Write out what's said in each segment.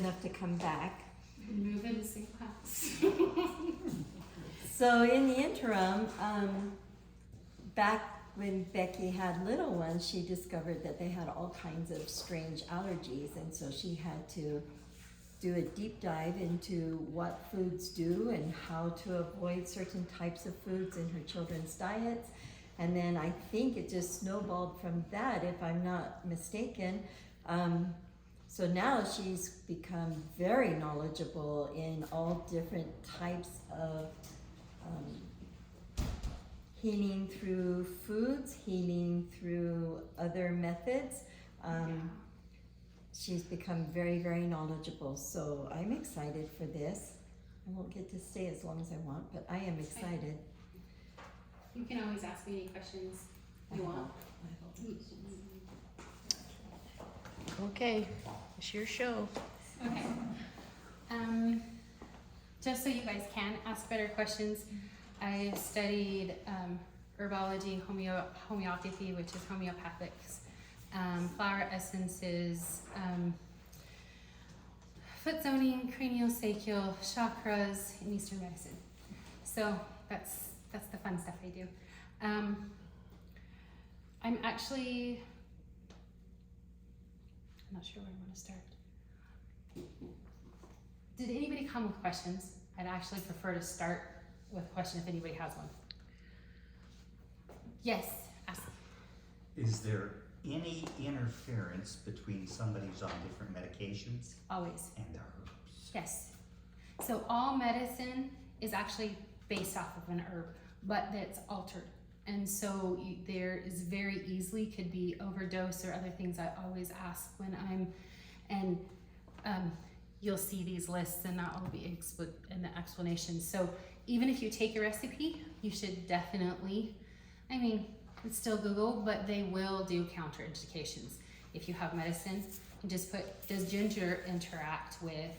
enough to come back. Move into St. Pat's. So in the interim, back when Becki had little ones, she discovered that they had all kinds of strange allergies, and so she had to do a deep dive into what foods do and how to avoid certain types of foods in her children's diets. And then I think it just snowballed from that, if I'm not mistaken. So now she's become very knowledgeable in all different types of healing through foods, healing through other methods. She's become very, very knowledgeable. So I'm excited for this. I won't get to stay as long as I want, but I am excited. You can always ask me any questions you want. Okay, it's your show. Okay. Just so you guys can ask better questions, I studied herbology, homeopathy, which is homeopathics, flower essences, foot zoning, craniosacral, chakras, and Eastern medicine. So that's the fun stuff I do. I'm not sure where I want to start. Did anybody come with questions? I'd actually prefer to start with a question if anybody has one. Yes, ask. Is there any interference between somebody who's on different medications Always. and herbs? Yes. So all medicine is actually based off of an herb, but that's altered. And so there is very easily could be overdose or other things. I always ask when you'll see these lists and that will be in the explanation. So even if you take a recipe, you should definitely, it's still Google, but they will do counterindications. If you have medicine, you just put, does ginger interact with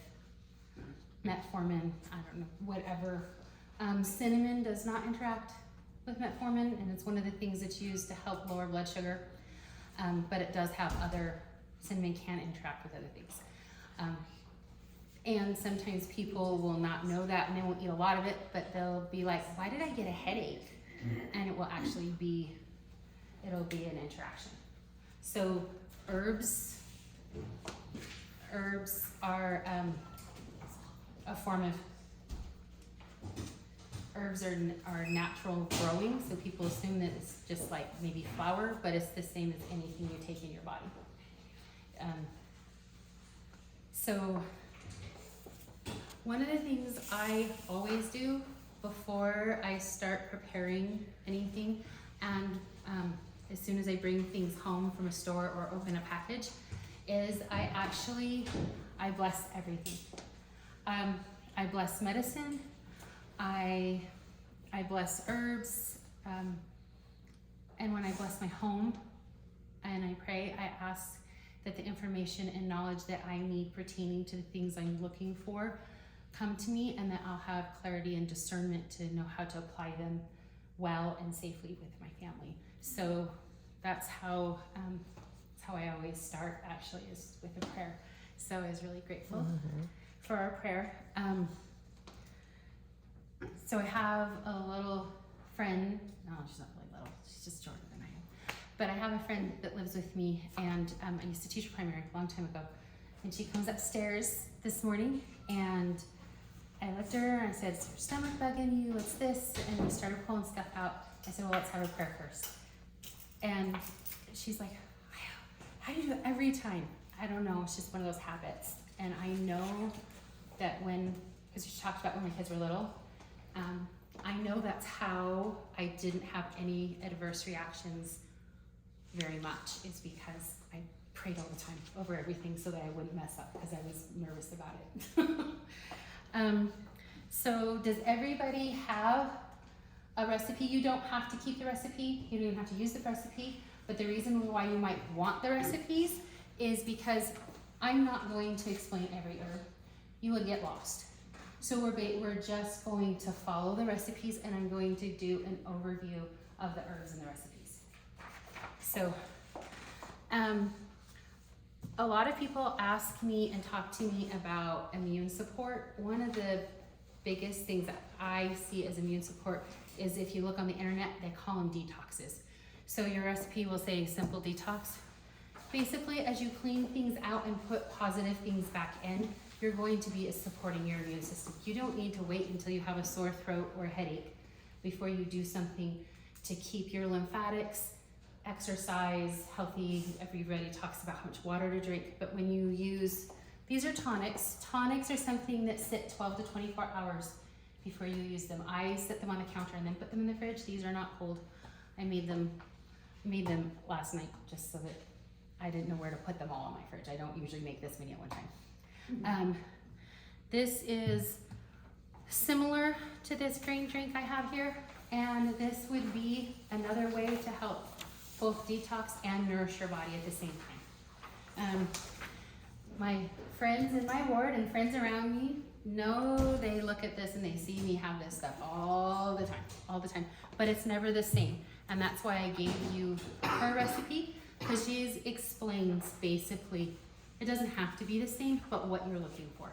metformin? I don't know, whatever. Cinnamon does not interact with metformin, and it's one of the things that's used to help lower blood sugar, but it does have cinnamon can interact with other things. And sometimes people will not know that and they won't eat a lot of it, but they'll be like, why did I get a headache? And it will actually be, it'll be an interaction. So herbs are a form of, herbs are natural growing, so people assume that it's just like maybe flour, but it's the same as anything you take in your body. So one of the things I always do before I start preparing anything, and as soon as I bring things home from a store or open a package, is I bless everything. I bless medicine, I bless herbs, and when I bless my home and I pray, I ask that the information and knowledge that I need pertaining to the things I'm looking for come to me, and that I'll have clarity and discernment to know how to apply them well and safely with my family. So that's how I always start, actually, is with a prayer. So I was really grateful for our prayer. So I have a little friend, no, she's not really little, she's just shorter than I am. But I have a friend that lives with me, and I used to teach primary a long time ago. And she comes upstairs this morning, and I looked at her and I said, is your stomach bugging you? What's this? And we started pulling stuff out. I said, well, let's have a prayer first. And she's like, how do you do it every time? I don't know, it's just one of those habits. And I know that because she talked about when my kids were little, I know that's how I didn't have any adverse reactions very much, is because I prayed all the time over everything so that I wouldn't mess up, because I was nervous about it. So does everybody have a recipe? You don't have to keep the recipe, you don't even have to use the recipe, but the reason why you might want the recipes is because I'm not going to explain every herb. You would get lost. So we're just going to follow the recipes, and I'm going to do an overview of the herbs and the recipes. So A lot of people ask me and talk to me about immune support. One of the biggest things that I see as immune support is if you look on the internet, they call them detoxes. So your recipe will say simple detox. Basically, as you clean things out and put positive things back in, you're going to be supporting your immune system. You don't need to wait until you have a sore throat or a headache before you do something to keep your lymphatics, exercise, healthy. Everybody talks about how much water to drink, but when you use, these are tonics. Tonics are something that sit 12 to 24 hours before you use them. I set them on the counter and then put them in the fridge. These are not cold. I made them last night just so that I didn't know where to put them all in my fridge. I don't usually make this many at one time. This is similar to this green drink I have here, and this would be another way to help both detox and nourish your body at the same time. My friends in my ward and friends around me know, they look at this and they see me have this stuff all the time, but it's never the same. And that's why I gave you her recipe, because she explains basically, it doesn't have to be the same, but what you're looking for.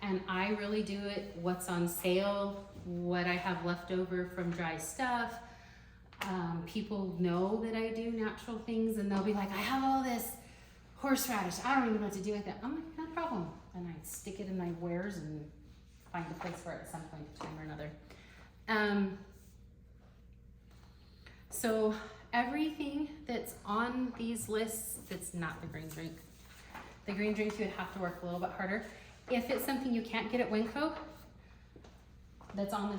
And I really do it, what's on sale, what I have left over from dry stuff. People know that I do natural things and they'll be like, I have all this horseradish, I don't even know what to do with it. I'm like, no problem. And I stick it in my wares and find a place for it at some point in time or another. So everything that's on these lists that's not the green drink. The green drink, you would have to work a little bit harder. If it's something you can't get at Winco, that's on the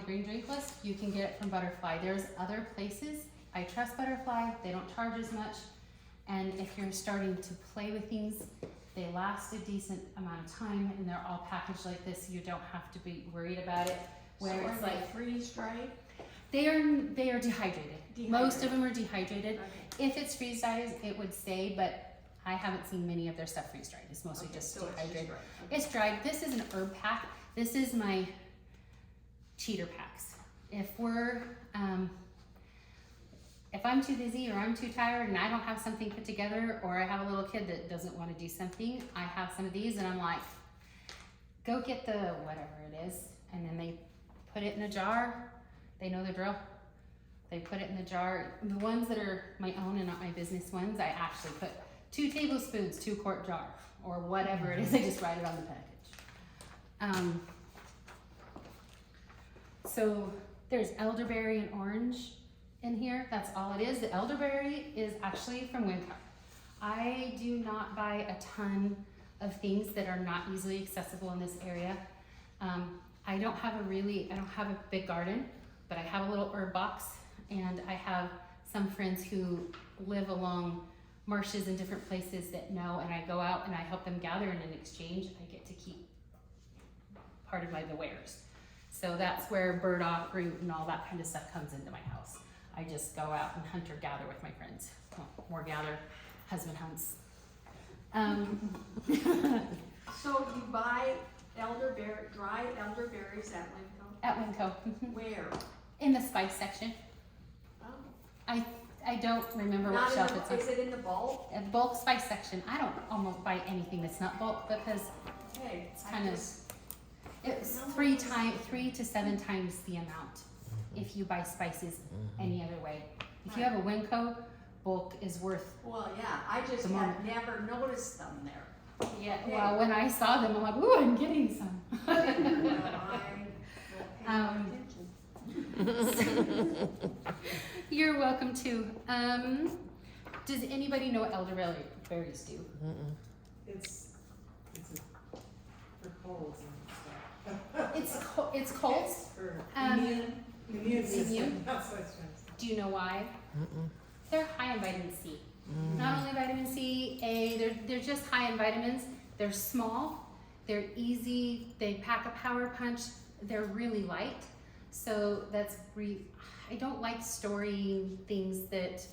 green drink list, you can get it from Butterfly. There's other places. I trust Butterfly. They don't charge as much. And if you're starting to play with things, they last a decent amount of time and they're all packaged like this, so you don't have to be worried about it. Where So it's are they like freeze-dried? they are dehydrated. Most of them are dehydrated. Okay. If it's freeze-dried, it would say, but I haven't seen many of their stuff freeze-dried. It's mostly Okay, just so it's dehydrated. dried. Okay. It's dried. This is an herb pack. This is my cheater packs. If I'm too busy or I'm too tired and I don't have something put together, or I have a little kid that doesn't want to do something, I have some of these and I'm like, go get the whatever it is, and then they put it in a jar. They know the drill. They put it in the jar. The ones that are my own and not my business ones, I actually put 2 tablespoons, 2-quart jar, or whatever it is. I just write it on the package. So there's elderberry and orange in here. That's all it is. The elderberry is actually from Winco. I do not buy a ton of things that are not easily accessible in this area. I don't have a big garden, but I have a little herb box, and I have some friends who live along marshes and different places that know, and I go out and I help them gather, and in exchange I get to keep part of the wares. So that's where burdock root and all that kind of stuff comes into my house. I just go out and hunt or gather with my friends. Well, more gather, husband hunts. So you buy dry elderberries at Winco? At Winco. Where? In the spice section. Oh. I don't remember Not what in shelf the, it's on. is it in the bulk? At the bulk spice section. I don't almost buy anything that's not bulk because Okay. it's kind of, it's 3 to 7 times the amount if you buy spices any other way. If you have a Winco, bulk is worth. Well, yeah, I just The had never noticed them there. Yeah, well, when I saw them, I'm like, ooh, I'm getting some. Well, I will pay more attention. You're welcome to. Does anybody know what elderberries do? It's for colds and stuff. It's colds. For Um, immune system, immune? that's what I was trying to say. Do you know why? They're high in vitamin C. Not only vitamin C, A, they're just high in vitamins. They're small, they're easy, they pack a power punch, they're really light. So I don't like storing things that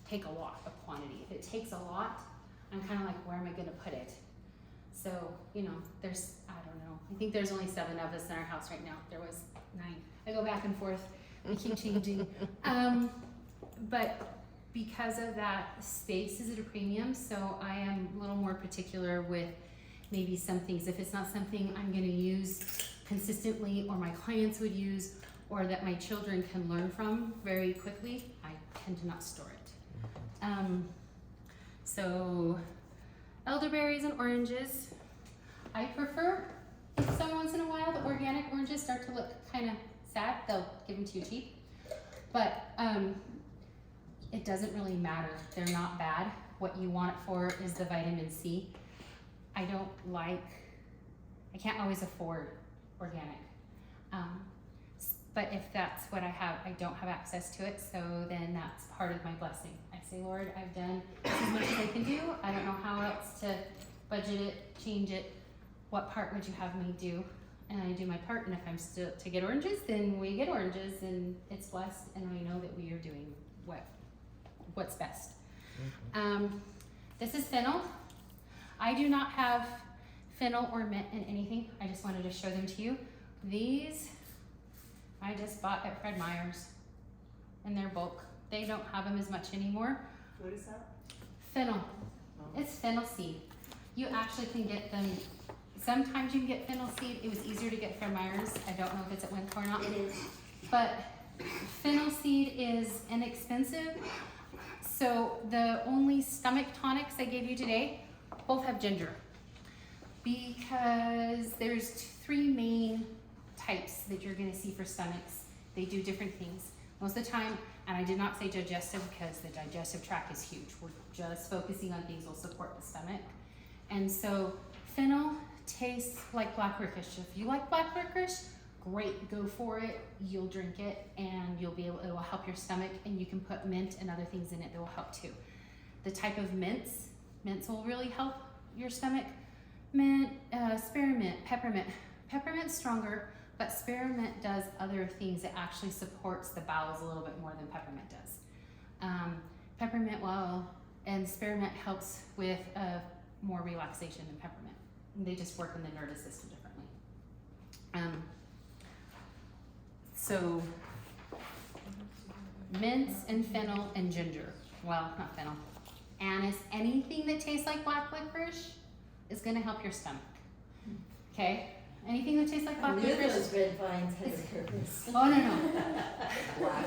take a lot of quantity. If it takes a lot, I'm kind of like, where am I gonna put it? So, I don't know. I think there's only 7 of us in our house right now. There was 9. I go back and forth. I keep changing. But because of that, space is at a premium, so I am a little more particular with maybe some things. If it's not something I'm gonna use consistently or my clients would use or that my children can learn from very quickly, I tend to not store it. So elderberries and oranges. I prefer, if some once in a while the organic oranges start to look kind of sad, they'll give them to you cheap. But it doesn't really matter. They're not bad. What you want it for is the vitamin C. I can't always afford organic. But if that's what I have, I don't have access to it, so then that's part of my blessing. I say, Lord, I've done as much as I can do. I don't know how else to budget it, change it. What part would you have me do? And I do my part, and if I'm still to get oranges, then we get oranges, and it's blessed, and I know that we are doing what's best. This is fennel. I do not have fennel or mint in anything. I just wanted to show them to you. These I just bought at Fred Meyer's in their bulk. They don't have them as much anymore. What is that? Fennel. Oh. It's fennel seed. You actually can get them. Sometimes you can get fennel seed. It was easier to get Fred Meyer's. I don't know if it's at Winco or not. It is. But fennel seed is inexpensive. So the only stomach tonics I gave you today both have ginger. Because there's three main types that you're gonna see for stomachs. They do different things. Most of the time, and I did not say digestive because the digestive tract is huge. We're just focusing on things that will support the stomach. And so fennel tastes like black licorice. If you like black licorice, great, go for it. You'll drink it and it will help your stomach, and you can put mint and other things in it that will help too. The type of mints will really help your stomach. Mint, spearmint, peppermint. Peppermint's stronger, but spearmint does other things that actually supports the bowels a little bit more than peppermint does. Peppermint, and spearmint helps with more relaxation than peppermint. They just work in the nervous system differently. So mints and fennel and ginger. Well, not fennel. Anise, anything that tastes like black licorice is gonna help your stomach. Okay? Anything that tastes like I black knew licorice. those red vines had a purpose. Oh, no. Black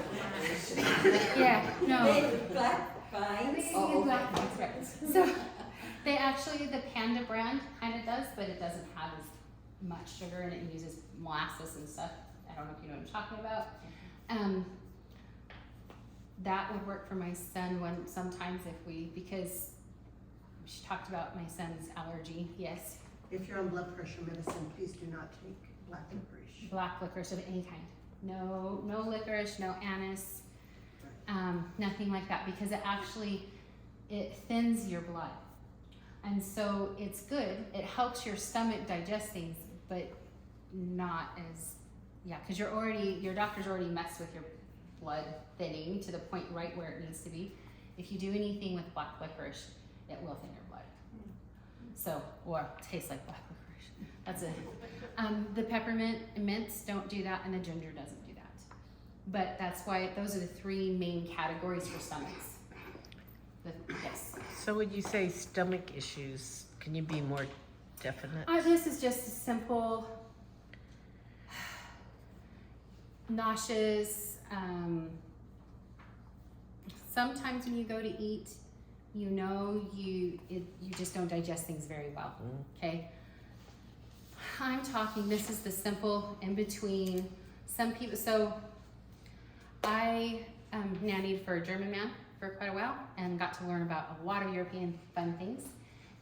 Yeah, no. Black vines? Oh, okay. Black vines, right. So they actually, the Panda brand kind of does, but it doesn't have as much sugar and it uses molasses and stuff. I don't know if you know what I'm talking about. That would work for my son sometimes because she talked about my son's allergy. Yes. If you're on blood pressure medicine, please do not take black licorice. Black licorice of any kind. No licorice, no anise, nothing like that, because it thins your blood. And so it's good. It helps your stomach digest things, but not as, because your doctor's already messed with your blood thinning to the point right where it needs to be. If you do anything with black licorice, it will thin your blood. So, or tastes like black licorice. That's it. The peppermint and mints don't do that, and the ginger doesn't do that. But that's why those are the three main categories for stomachs. Yes. So when you say stomach issues, can you be more definite? This is just a simple nauseous. Sometimes when you go to eat, you just don't digest things very well. Okay. I'm talking. This is the simple in between. Some people. So I nannied for a German man for quite a while and got to learn about a lot of European fun things,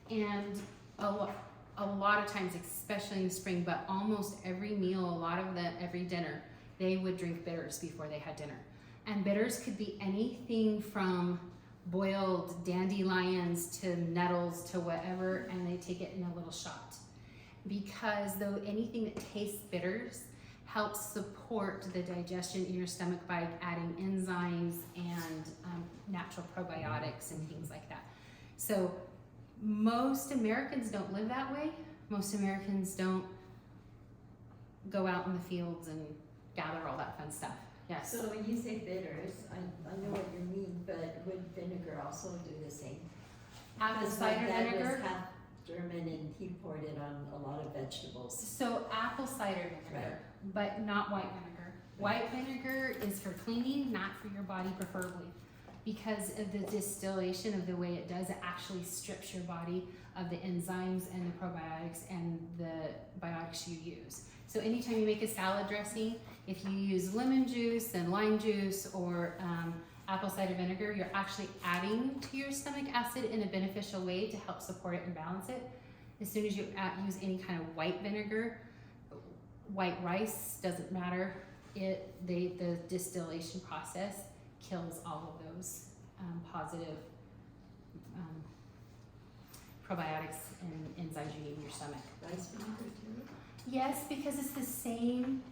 and a lot of times, especially in the spring, but almost every meal, every dinner, they would drink bitters before they had dinner. And bitters could be anything from boiled dandelions to nettles to whatever, and they take it in a little shot. Because though anything that tastes bitters helps support the digestion in your stomach by adding enzymes and natural probiotics and things like that. So most Americans don't live that way. Most Americans don't go out in the fields and gather all that fun stuff. Yes. So when you say bitters, I know what you mean, but would vinegar also do the same? Apple Because my cider dad was vinegar. half German and he poured it on a lot of vegetables. So apple cider vinegar, but not white vinegar. White vinegar is for cleaning, not for your body preferably. Because of the distillation of the way it does, it actually strips your body of the enzymes and the probiotics and the biotics you use. So anytime you make a salad dressing, if you use lemon juice and lime juice or apple cider vinegar, you're actually adding to your stomach acid in a beneficial way to help support it and balance it. As soon as you use any kind of white vinegar, white rice, doesn't matter, the distillation process kills all of those positive probiotics and enzymes you need in your stomach. Rice vinegar too? Yes, because it's the same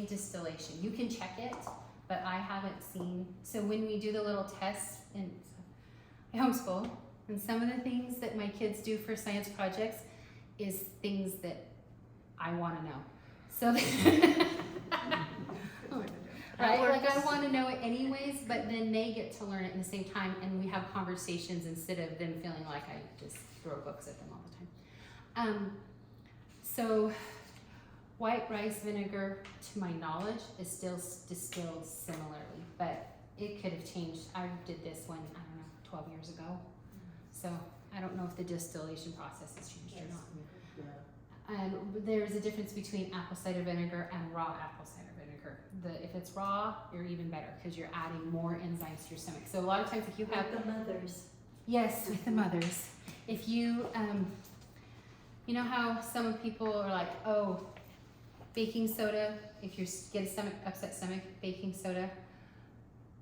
distillation. You can check it, but I haven't seen. So when we do the little tests in homeschool, and some of the things that my kids do for science projects is things that I want to know. So, right? Like I want to know it anyways, but then they get to learn it in the same time, and we have conversations instead of them feeling like I just throw books at them all the time. So white rice vinegar, to my knowledge, is still distilled similarly, but it could have changed. I did this one, I don't know, 12 years ago. So I don't know if the distillation process has changed or not. And there's a difference between apple cider vinegar and raw apple cider vinegar. If it's raw, you're even better because you're adding more enzymes to your stomach. So a lot of times if you have Like the mothers. Yes, with the mothers. If you, you know how some people are like, oh, baking soda, if you get a upset stomach, baking soda.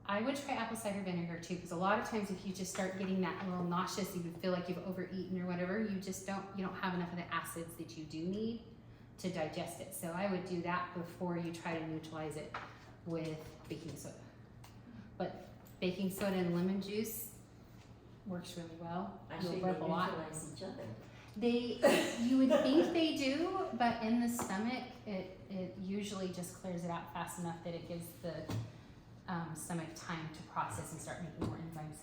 I would try apple cider vinegar too, because a lot of times if you just start getting that a little nauseous, you feel like you've overeaten or whatever, you don't have enough of the acids that you do need to digest it. So I would do that before you try to neutralize it with baking soda. But baking soda and lemon juice works really well. Actually, You'll they burp a lot. neutralize each other. You would think they do, but in the stomach, it usually just clears it out fast enough that it gives the stomach time to process and start making more enzymes.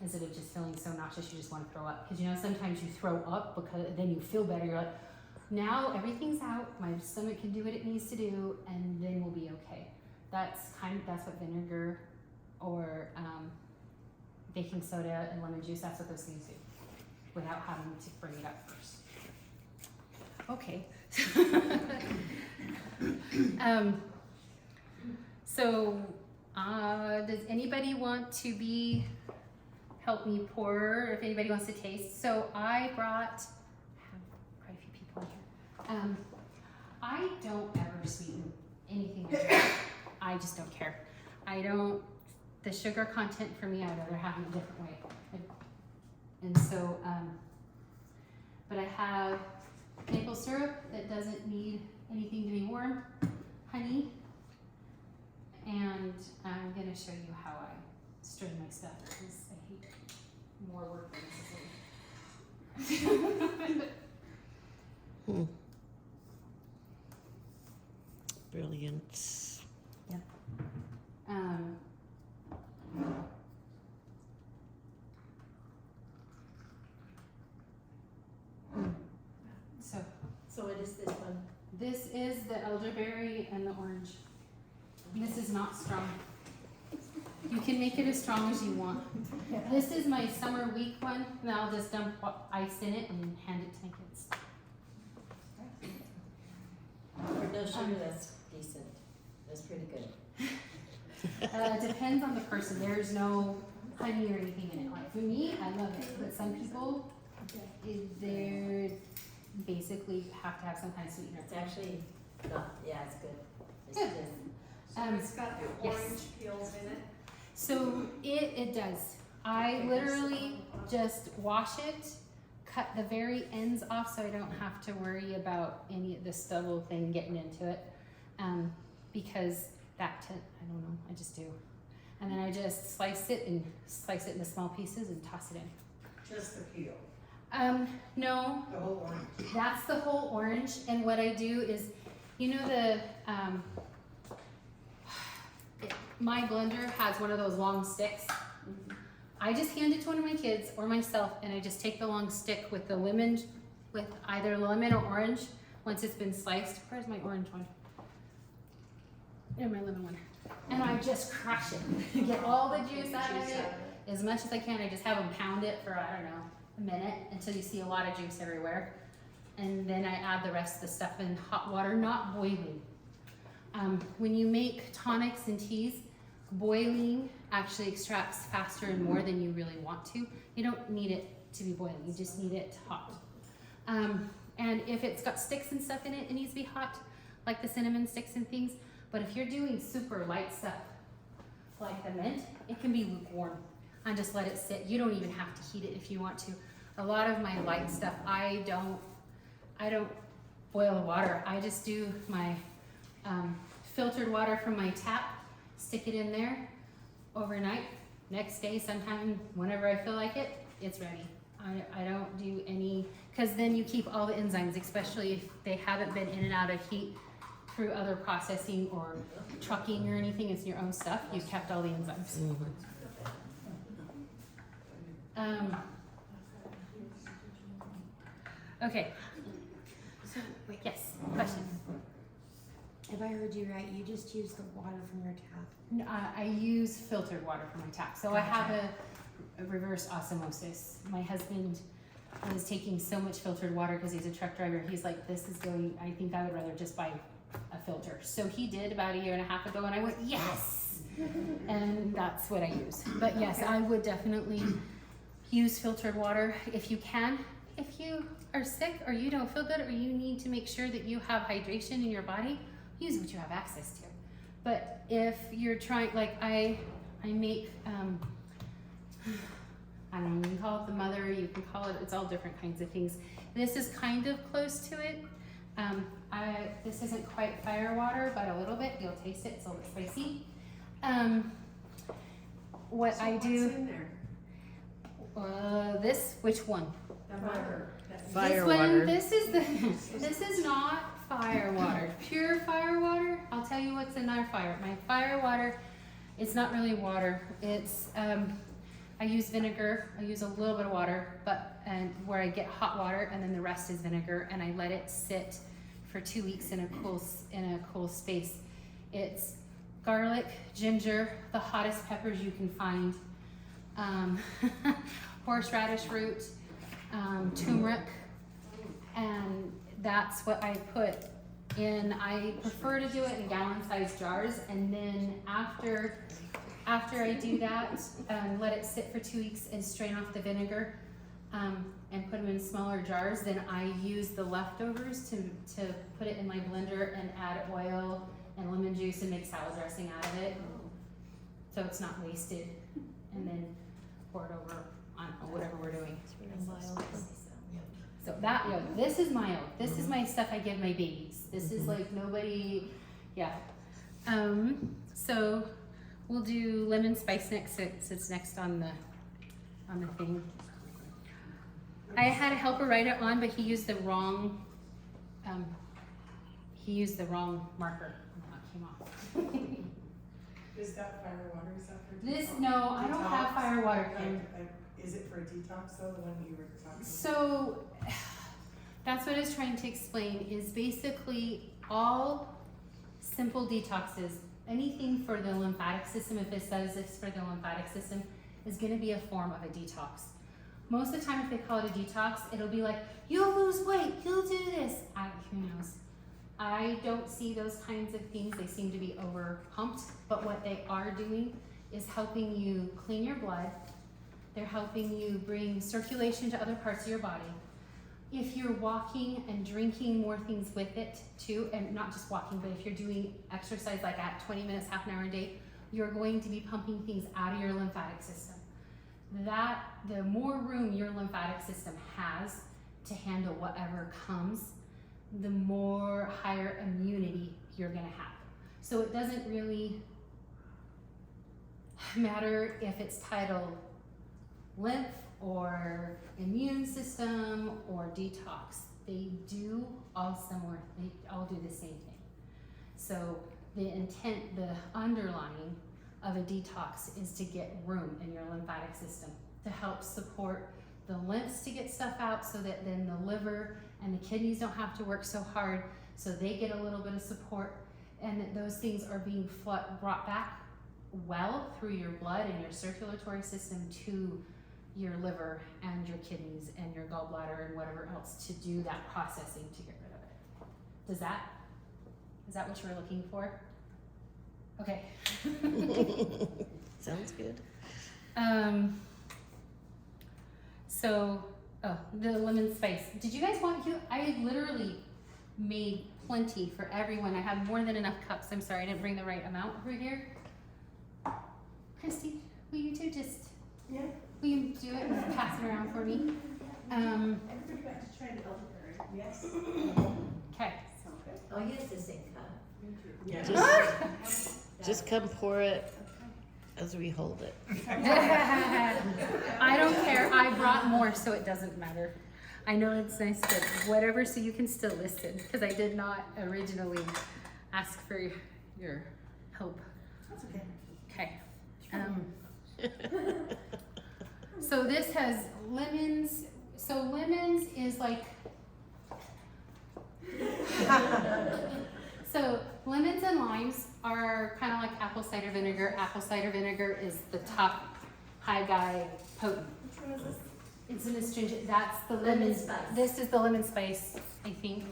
Instead of just feeling so nauseous, you just want to throw up. Because you know, sometimes you throw up because then you feel better. You're like, now everything's out, my stomach can do what it needs to do, and then we'll be okay. That's what vinegar or baking soda and lemon juice, that's what those things do, without having to bring it up first. Okay. So, does anybody want to help me pour, if anybody wants to taste? So I have quite a few people in here. I don't ever sweeten anything I do. I just don't care. The sugar content for me, I'd rather have it a different way. And so, but I have maple syrup that doesn't need anything to be warm, honey, and I'm gonna show you how I strain my stuff because I hate more work than necessary. Brilliant. So what is this one? This is the elderberry and the orange. This is not strong. You can make it as strong as you want. This is my summer week one, and I'll just dump ice in it and hand it to my kids. For no sugar, that's decent. That's pretty good. Depends on the person. There's no honey or anything in it. Like for me, I love it, but some people, they basically have to have some kind of sweetener. It's actually not, yeah, it's good. It's Good. good. So it's got the yes. orange peels in it. So it does. I literally just wash it, cut the very ends off so I don't have to worry about any of the stubble thing getting into it. Because I don't know, I just do. And then I just slice it into small pieces and toss it in. Just the peel, No, the whole orange. that's the whole orange. And what I do is, you know my blender has one of those long sticks. I just hand it to one of my kids or myself, and I just take the long stick with the lemon, with either lemon or orange. Once it's been sliced, where's my orange one? And my lemon one. And I just crush it. Get all the juice out of it as much as I can. I just have them pound it for, I don't know, a minute until you see a lot of juice everywhere. And then I add the rest of the stuff in hot water, not boiling. When you make tonics and teas, boiling actually extracts faster and more than you really want to. You don't need it to be boiling, you just need it hot. And if it's got sticks and stuff in it, it needs to be hot, like the cinnamon sticks and things. But if you're doing super light stuff, like the mint, it can be lukewarm. And just let it sit. You don't even have to heat it if you want to. A lot of my light stuff, I don't boil the water. I just do my filtered water from my tap, stick it in there overnight. Next day, sometime, whenever I feel like it, it's ready. I don't do any, because then you keep all the enzymes, especially if they haven't been in and out of heat through other processing or trucking or anything. It's your own stuff. You've kept all the enzymes. Okay. So, wait, Yes. Question. if I heard you right, you just use the water from your tap. I use filtered water from my tap. So I have a reverse osmosis. My husband was taking so much filtered water because he's a truck driver. He's like, this is going, I think I would rather just buy a filter. So he did about a year and a half ago, and I went, yes! And that's what I use. But yes, I would definitely use filtered water if you can. If you are sick or you don't feel good or you need to make sure that you have hydration in your body, use what you have access to. But if you're trying, like I make, I don't know, you can call it the mother, you can call it, it's all different kinds of things. This is kind of close to it. This isn't quite fire water, but a little bit. You'll taste it, it's a little bit spicy. What So I what's do, in there? which one? The butter. Fire This water. one, this is not fire water. Pure fire water, I'll tell you what's in our fire. My fire water, it's not really water. It's, I use vinegar, I use a little bit of water, and where I get hot water and then the rest is vinegar, and I let it sit for 2 weeks in a cool space. It's garlic, ginger, the hottest peppers you can find, horseradish root, turmeric, and that's what I put in. I prefer to do it in gallon-sized jars, and then after I do that, let it sit for 2 weeks and strain off the vinegar, and put them in smaller jars. Then I use the leftovers to put it in my blender and add oil and lemon juice and make salad dressing out of it, so it's not wasted. And then pour it over on whatever we're doing. So that, this is my own. This is my stuff I give my babies. This is like nobody, yeah. So we'll do lemon spice next. It's next on the thing. I had a helper write it on, but he used the wrong marker. It came off. Is that fire water, is that for This, detox? no, I don't have Detox? fire water, Like, Kim. is it for detox though, the one you were talking about? So that's what I was trying to explain, is basically all simple detoxes, anything for the lymphatic system, if it says it's for the lymphatic system, is gonna be a form of a detox. Most of the time if they call it a detox, it'll be like, you'll lose weight, you'll do this. Who knows? I don't see those kinds of things. They seem to be over pumped, but what they are doing is helping you clean your blood. They're helping you bring circulation to other parts of your body. If you're walking and drinking more things with it too, and not just walking, but if you're doing exercise like at 20 minutes, half an hour a day, you're going to be pumping things out of your lymphatic system. The more room your lymphatic system has to handle whatever comes, the more higher immunity you're gonna have. So it doesn't really matter if it's titled lymph or immune system or detox. They do all similar, they all do the same thing. So the intent, the underlying of a detox is to get room in your lymphatic system to help support the lymphs to get stuff out so that then the liver and the kidneys don't have to work so hard, so they get a little bit of support, and that those things are being brought back well through your blood and your circulatory system to your liver and your kidneys and your gallbladder and whatever else to do that processing to get rid of it. Is that what you were looking for? Okay. Sounds good. So, the lemon spice. Did you guys want you? I literally made plenty for everyone. I have more than enough cups. I'm sorry, I didn't bring the right amount over here. Christy, will you two just, Yeah. will you do it and pass it around for me? Everybody got to try the elderberry. Yes. Okay. I'll use the same cup. Yeah. Just come pour it as we hold it. I don't care. I brought more, so it doesn't matter. I know it's nice, but whatever, so you can still listen, because I did not originally ask for your help. That's okay. Okay. So this has lemons. So lemons is like, so lemons and limes are kind of like apple cider vinegar. Apple cider vinegar is the top high guy potent. Which one is this? It's an astringent. That's the Lemon lemon spice. This is the lemon spice, I think.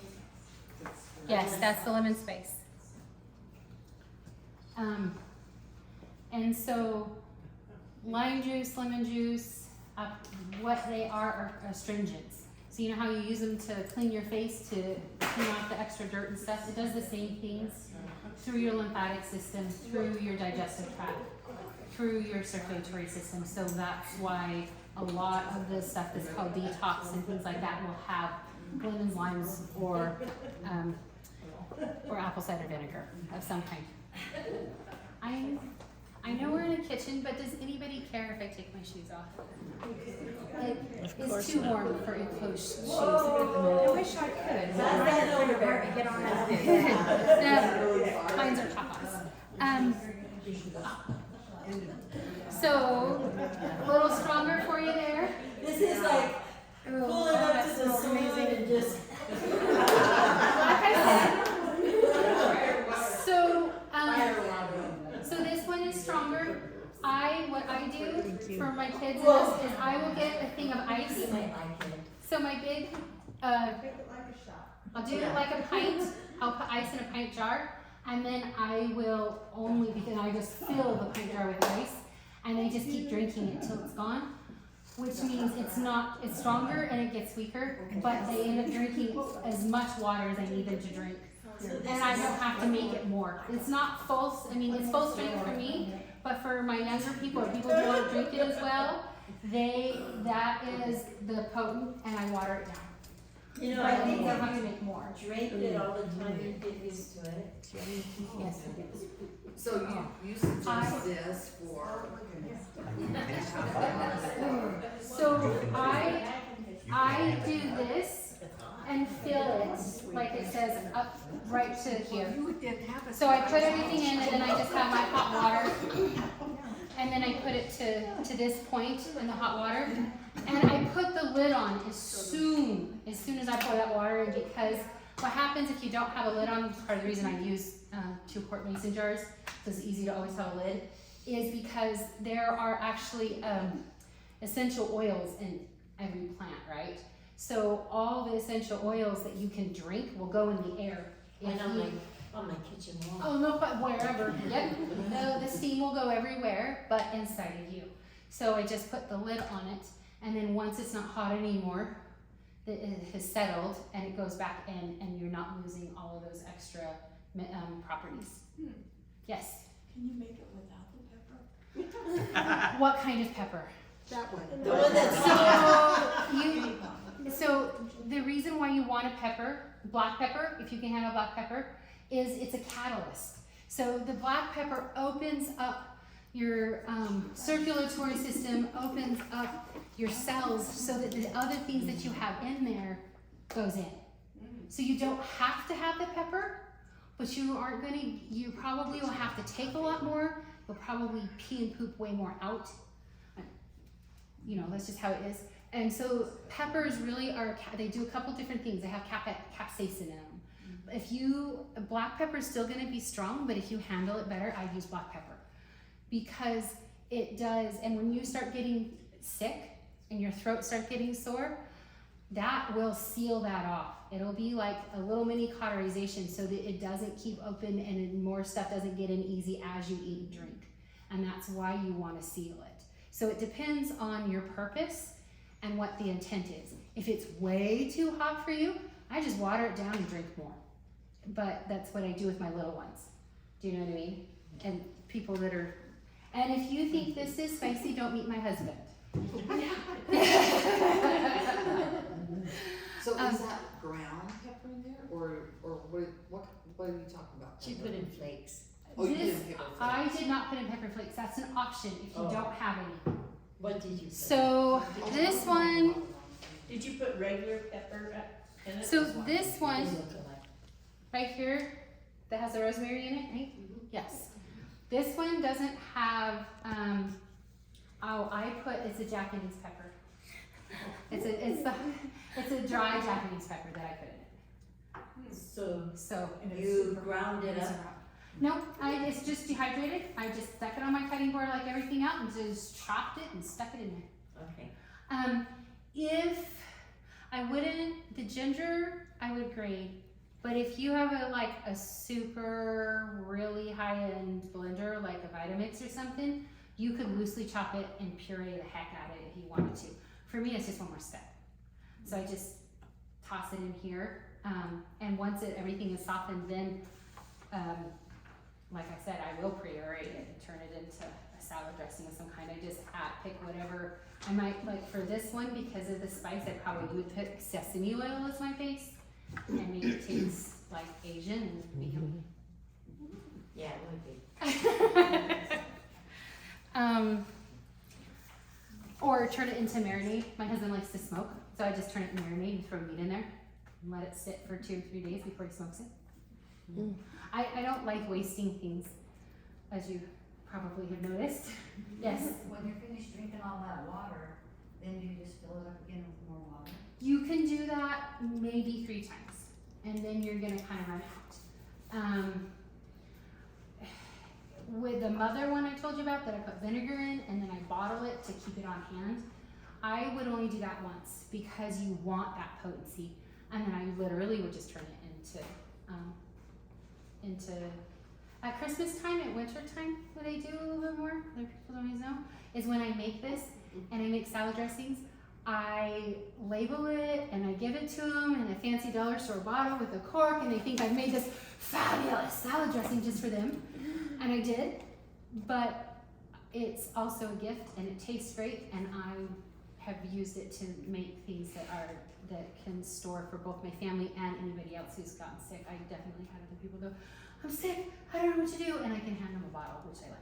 Yes, that's the lemon spice. And so lime juice, lemon juice, what they are astringents. So you know how you use them to clean your face, to clean off the extra dirt and stuff? It does the same things through your lymphatic system, through your digestive tract, through your circulatory system. So that's why a lot of the stuff that's called detox and things like that will have lemons, limes, or apple cider vinegar of some kind. I know we're in a kitchen, but does anybody care if I take my shoes off? It's too warm for enclosed shoes. I wish I could. Get on that. Mines are tapas. So, a little stronger for you there. This is like pulling up to the salon and just. Like I said. So this one is stronger. What I do for my kids is I will get a thing of ice. You might like it. So my big, I'll do it like a pint. I'll put ice in a pint jar, and then I will only, because I just fill the pint jar with ice, and they just keep drinking it till it's gone, which means it's stronger and it gets weaker, but they end up drinking as much water as I need them to drink. And I don't have to make it more. It's not full, it's full strength for me, but for my younger people or people who don't drink it as well, that is the potent, and I water it down. You know, But I think don't if have to you make more. drink it all the time, you get used to it. Yes. So you suggest this for, So I do this and fill it, like it says, up right to here. So I put everything in, and then I just have my hot water, and then I put it to this point in the hot water, and I put the lid on as soon as I pour that water in, because what happens if you don't have a lid on, part of the reason I use 2-quart mason jars, so it's easy to always have a lid, is because there are actually essential oils in every plant, right? So all the essential oils that you can drink will go in the air. And on my kitchen wall. Oh no, but wherever. Yep. The steam will go everywhere, but inside of you. So I just put the lid on it, and then once it's not hot anymore, it has settled, and it goes back in, and you're not losing all of those extra properties. Yes. Can you make it without the pepper? What kind of pepper? That one. The one that's So the reason why you want a pepper, black pepper, if you can handle black pepper, is it's a catalyst. So the black pepper opens up your circulatory system, opens up your cells, so that the other things that you have in there goes in. So you don't have to have the pepper, but you probably will have to take a lot more will probably pee and poop way more out. You know, that's just how it is. And so peppers really are, they do a couple different things. They have capsaicin in them. Black pepper is still gonna be strong, but if you handle it better, I use black pepper. Because it does, and when you start getting sick and your throat starts getting sore, that will seal that off. It'll be like a little mini cauterization so that it doesn't keep open and more stuff doesn't get in easy as you eat and drink. And that's why you wanna seal it. So it depends on your purpose and what the intent is. If it's way too hot for you, I just water it down and drink more. But that's what I do with my little ones. Do you know what I mean? And people that are, and if you think this is spicy, don't meet my husband. So is that ground pepper in there, or what are you talking about? She put in flakes. Oh, you This, did pepper flakes. I did not put in pepper flakes. That's an option if you Oh. don't have any. What did you put? So this one, Did you put regular pepper in it? so as well? this What one does it look like? right here that has the rosemary in it, right? Yes. This one doesn't have, it's a Japanese pepper. It's a dry Japanese pepper that I put in it. So, So, and it's You super- ground it up. no, it's just dehydrated. I just stuck it on my cutting board like everything else and just chopped it and stuck it in there. Okay. If I wouldn't, the ginger I would grate, but if you have a super really high end blender like a Vitamix or something, you could loosely chop it and puree the heck out of it if you wanted to. For me, it's just one more step. So I just toss it in here, and once everything is softened, then like I said, I will pre-aerate it and turn it into a salad dressing of some kind. I just pick whatever. I might, like for this one, because of the spice, I probably would put sesame oil as my base and make it taste like Asian and become. Yeah, it would be. Or turn it into marinade. My husband likes to smoke, so I just turn it in marinade and throw meat in there and let it sit for 2 or 3 days before he smokes it. I don't like wasting things, as you probably have noticed. Yes. When you're finished drinking all that water, then you just fill it up again with more water. You can do that maybe 3 times, and then you're gonna kind of run out. With the mother one I told you about that I put vinegar in and then I bottle it to keep it on hand, I would only do that once because you want that potency, and then I literally would just turn it into at Christmas time, at winter time, what I do a little bit more, other people don't always know, is when I make this and I make salad dressings, I label it and I give it to them in a fancy dollar store bottle with a cork, and they think I've made this fabulous salad dressing just for them. And I did, but it's also a gift and it tastes great, and I have used it to make things that can store for both my family and anybody else who's gotten sick. I definitely had other people go, I'm sick, I don't know what to do, and I can hand them a bottle, which I like.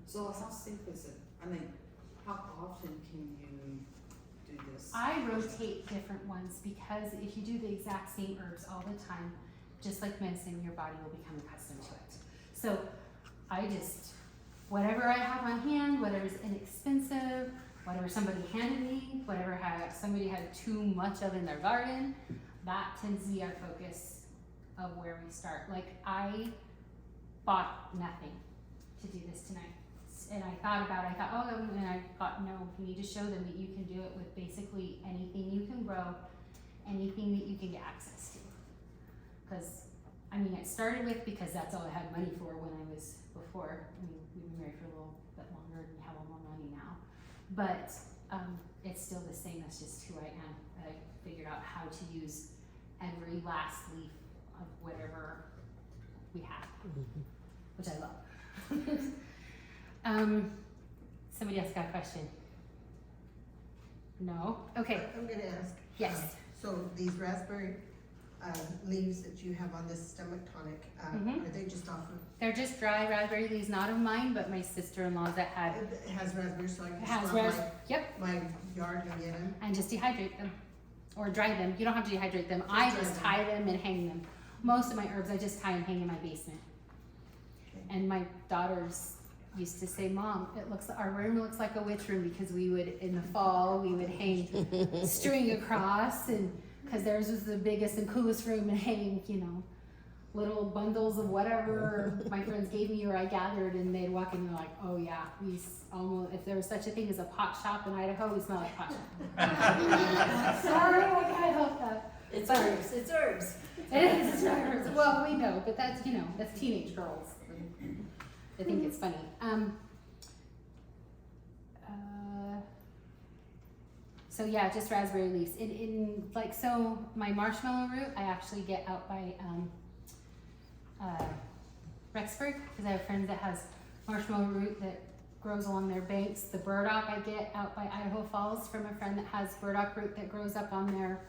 So how safe is it? I mean, how often can you do this? I rotate different ones because if you do the exact same herbs all the time, just like medicine, your body will become accustomed to it. So I just, whatever I have on hand, whatever's inexpensive, whatever somebody handed me, whatever somebody had too much of in their garden, that tends to be our focus of where we start. Like, I bought nothing to do this tonight. And I thought, and I thought, no, you need to show them that you can do it with basically anything you can grow, anything that you can get access to. Because it started with, because that's all I had money for when I was before. We've been married for a little bit longer and have a little more money now. But it's still the same, that's just who I am. I figured out how to use every last leaf of whatever we have, which I love. Somebody else got a question? No? Okay, I'm gonna ask. yes. So these raspberry leaves that you have on this stomach tonic, Mhm. are they just off of, They're just dry raspberry leaves, not of mine, but my sister-in-law's that had. it has raspberry, so I can It has stop yep, my yard and get them? and just dehydrate them or dry them. You don't have to dehydrate them. I Just just dry tie them and hang them. Most of my herbs I just tie and hang in my basement. Okay. And my daughters used to say, Mom, our room looks like a witch room, because we would, in the fall, we would hang string across, and because theirs was the biggest and coolest room, and hang, little bundles of whatever my friends gave me or I gathered, and they'd walk in and they're like, oh yeah, almost, if there was such a thing as a pot shop in Idaho, we smell like pot shop. Sorry, I can't help that. It's herbs, it's herbs. It is, it's herbs. Well, we know, but that's, that's teenage girls. I think it's funny. So yeah, just raspberry leaves. So my marshmallow root, I actually get out by Rexburg, because I have friends that has marshmallow root that grows along their banks. The burdock I get out by Idaho Falls from a friend that has burdock root that grows up on their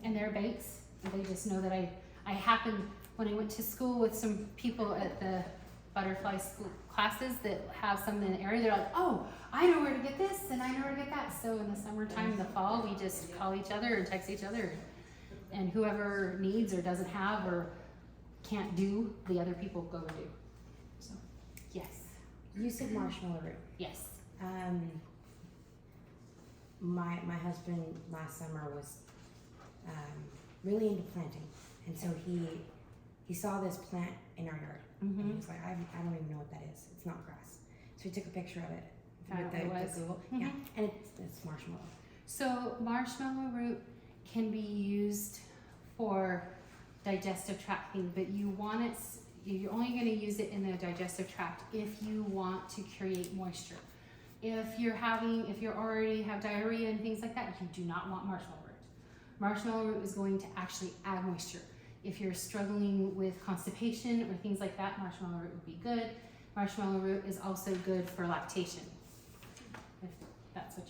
in their banks. And they just know that I happened, when I went to school with some people at the butterfly school classes that have some in the area, they're like, oh, I know where to get this and I know where to get that. So in the summertime, in the fall, we just call each other and text each other, and whoever needs or doesn't have or can't do, the other people go to do. So, yes. You said marshmallow root. Yes. My husband last summer was really into planting, and so he saw this plant in our yard, and he was like, I don't even know what that is. It's not grass. So he took a picture of it with the Google. Yeah, and it's marshmallow. So marshmallow root can be used for digestive tract thing, but you're only going to use it in the digestive tract if you want to create moisture. If you already have diarrhea and things like that, you do not want marshmallow root. Marshmallow root is going to actually add moisture. If you're struggling with constipation or things like that, marshmallow root would be good. Marshmallow root is also good for lactation, if that's what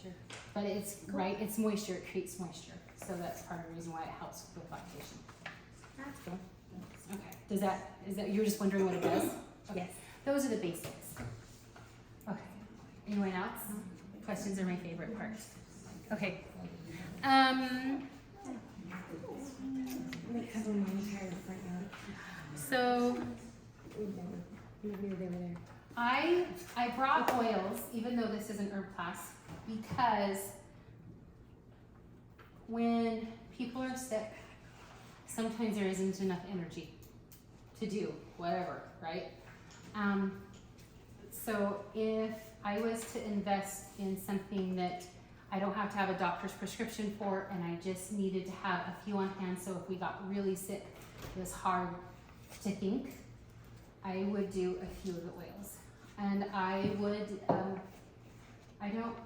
but it's right, it's moisture, it creates moisture. So that's part of the reason why it helps with lactation. That's cool. Okay, is that, you're just wondering what it does? Okay. Yes. Those are the basics. Okay, anyone else? Questions are my favorite part. Okay. We cover my entire front yard. So They were there. I brought oils, even though this is an herb class, because when people are sick, sometimes there isn't enough energy to do whatever, right? So if I was to invest in something that I don't have to have a doctor's prescription for, and I just needed to have a few on hand, so if we got really sick, it was hard to think, I would do a few of the oils. And I would, I don't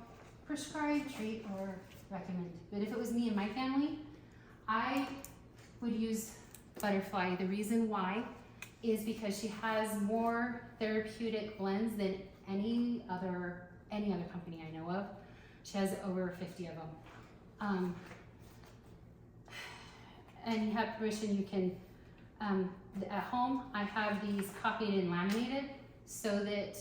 prescribe, treat, or recommend, but if it was me and my family, I would use Butterfly. The reason why is because she has more therapeutic blends than any other company I know of. She has over 50 of them. And you have permission, you can, at home, I have these copied and laminated so that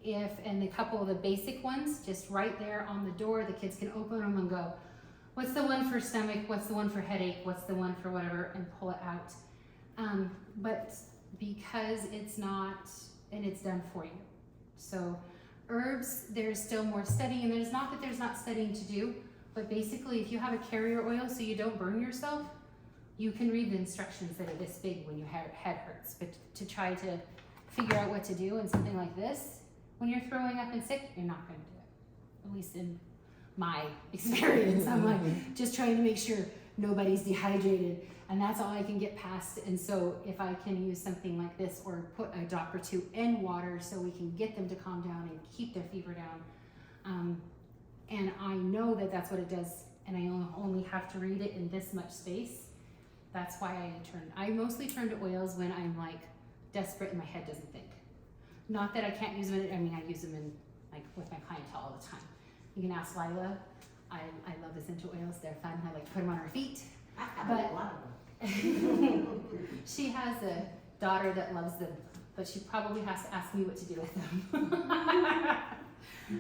and a couple of the basic ones, just right there on the door, the kids can open them and go, what's the one for stomach, what's the one for headache, what's the one for whatever, and pull it out. But because it's not, and it's done for you. So herbs, there's still more studying, and there's not that there's not studying to do, but basically if you have a carrier oil so you don't burn yourself, you can read the instructions that are this big when your head hurts. But to try to figure out what to do in something like this, when you're throwing up and sick, you're not going to do it. At least in my experience, I'm like just trying to make sure nobody's dehydrated, and that's all I can get past. And so if I can use something like this or put a drop or two in water so we can get them to calm down and keep their fever down, and I know that that's what it does, and I only have to read it in this much space. That's why I mostly turn to oils when I'm like desperate and my head doesn't think. Not that I can't use them, I mean, I use them in like with my clientele all the time. You can ask Lila. I love essential oils. They're fun. I like to put them on her feet. I have a lot of them. She has a daughter that loves them, but she probably has to ask me what to do with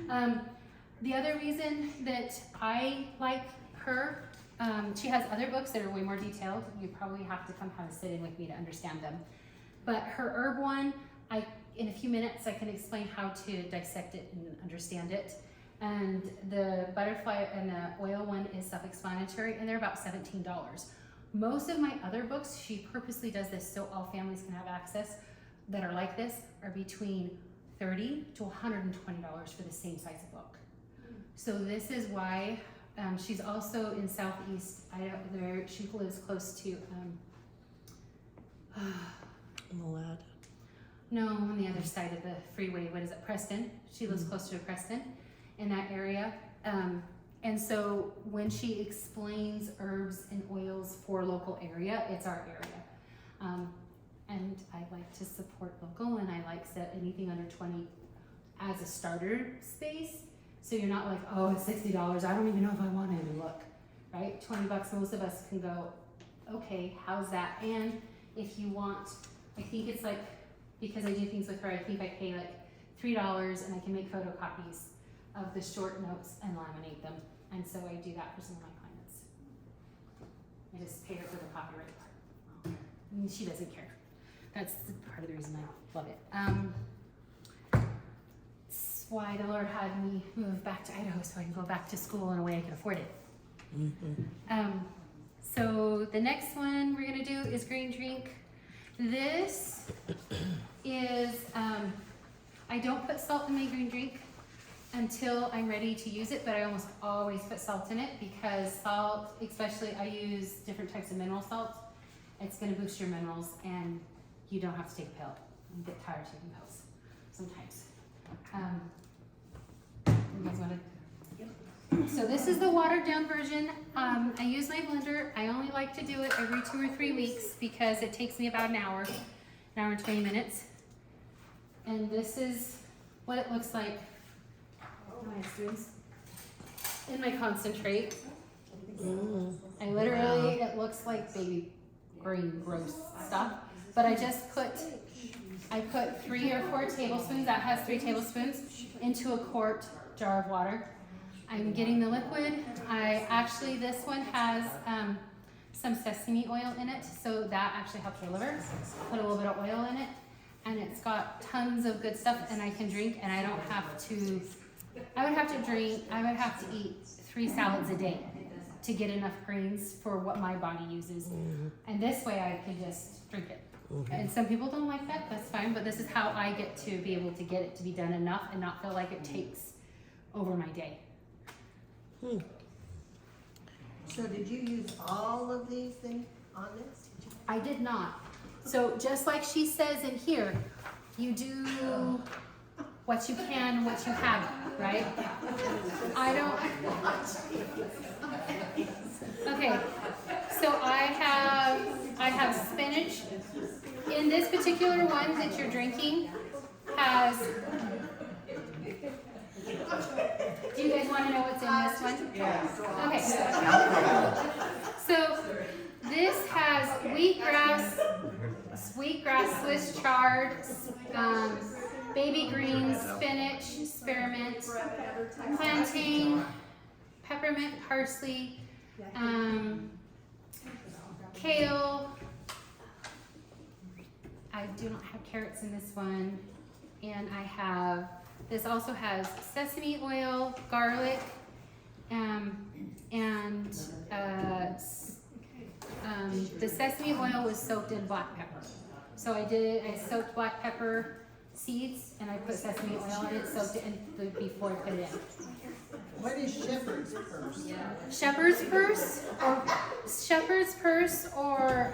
them. The other reason that I like her, she has other books that are way more detailed. You probably have to come have a sit-in with me to understand them. But her herb one, in a few minutes I can explain how to dissect it and understand it. And the butterfly and the oil one is self-explanatory, and they're about $17. Most of my other books, she purposely does this so all families can have access that are like this, are between $30 to $120 for the same size of book. So this is why she's also in Southeast Idaho. She lives close to Malad. no, on the other side of the freeway. What is it, Preston? She lives close to Preston, in that area. And so when she explains herbs and oils for local area, it's our area. And I like to support local, and I like set anything under 20 as a starter space. So you're not like, oh, it's $60. I don't even know if I want to look, right? $20, most of us can go, okay, how's that? And if you want, I think it's like, because I do things with her, I think I pay like $3 and I can make photocopies of the short notes and laminate them. And so I do that for some of my clients. I just pay her for the copyright part. And she doesn't care. That's part of the reason I love it. It's why the Lord had me move back to Idaho so I can go back to school in a way I can afford it. So the next one we're gonna do is green drink. This is, I don't put salt in my green drink until I'm ready to use it, but I almost always put salt in it because salt, especially I use different types of mineral salt, it's gonna boost your minerals and you don't have to take a pill. You get tired of taking pills sometimes. You guys wanna? So this is the watered down version. I use my blender. I only like to do it every 2 or 3 weeks because it takes me about an hour and 20 minutes. And this is what it looks like in my concentrate. I literally, it looks like baby green gross stuff, but I put 3 or 4 tablespoons, that has 3 tablespoons, into a quart jar of water. I'm getting the liquid. This one has some sesame oil in it, so that actually helps your liver. Put a little bit of oil in it, and it's got tons of good stuff, and I can drink, and I would have to eat 3 salads a day to get enough greens for what my body uses. And this way I can just drink it. And some people don't like that, that's fine, but this is how I get to be able to get it to be done enough and not feel like it takes over my day. So did you use all of these things on this? I did not. So just like she says in here, you do what you can, what you have, right? I don't. Okay, so I have spinach. In this particular one that you're drinking has. Do you guys want to know what's in this one? Yes. Okay. So this has wheatgrass, Swiss chard, baby greens, spinach, spearmint, plantain, peppermint, parsley, kale. I do not have carrots in this one, and this also has sesame oil, garlic, the sesame oil was soaked in black pepper. So I soaked black pepper seeds and I put sesame oil in it, soaked it in before I put it in. What is shepherd's purse? Shepherd's purse or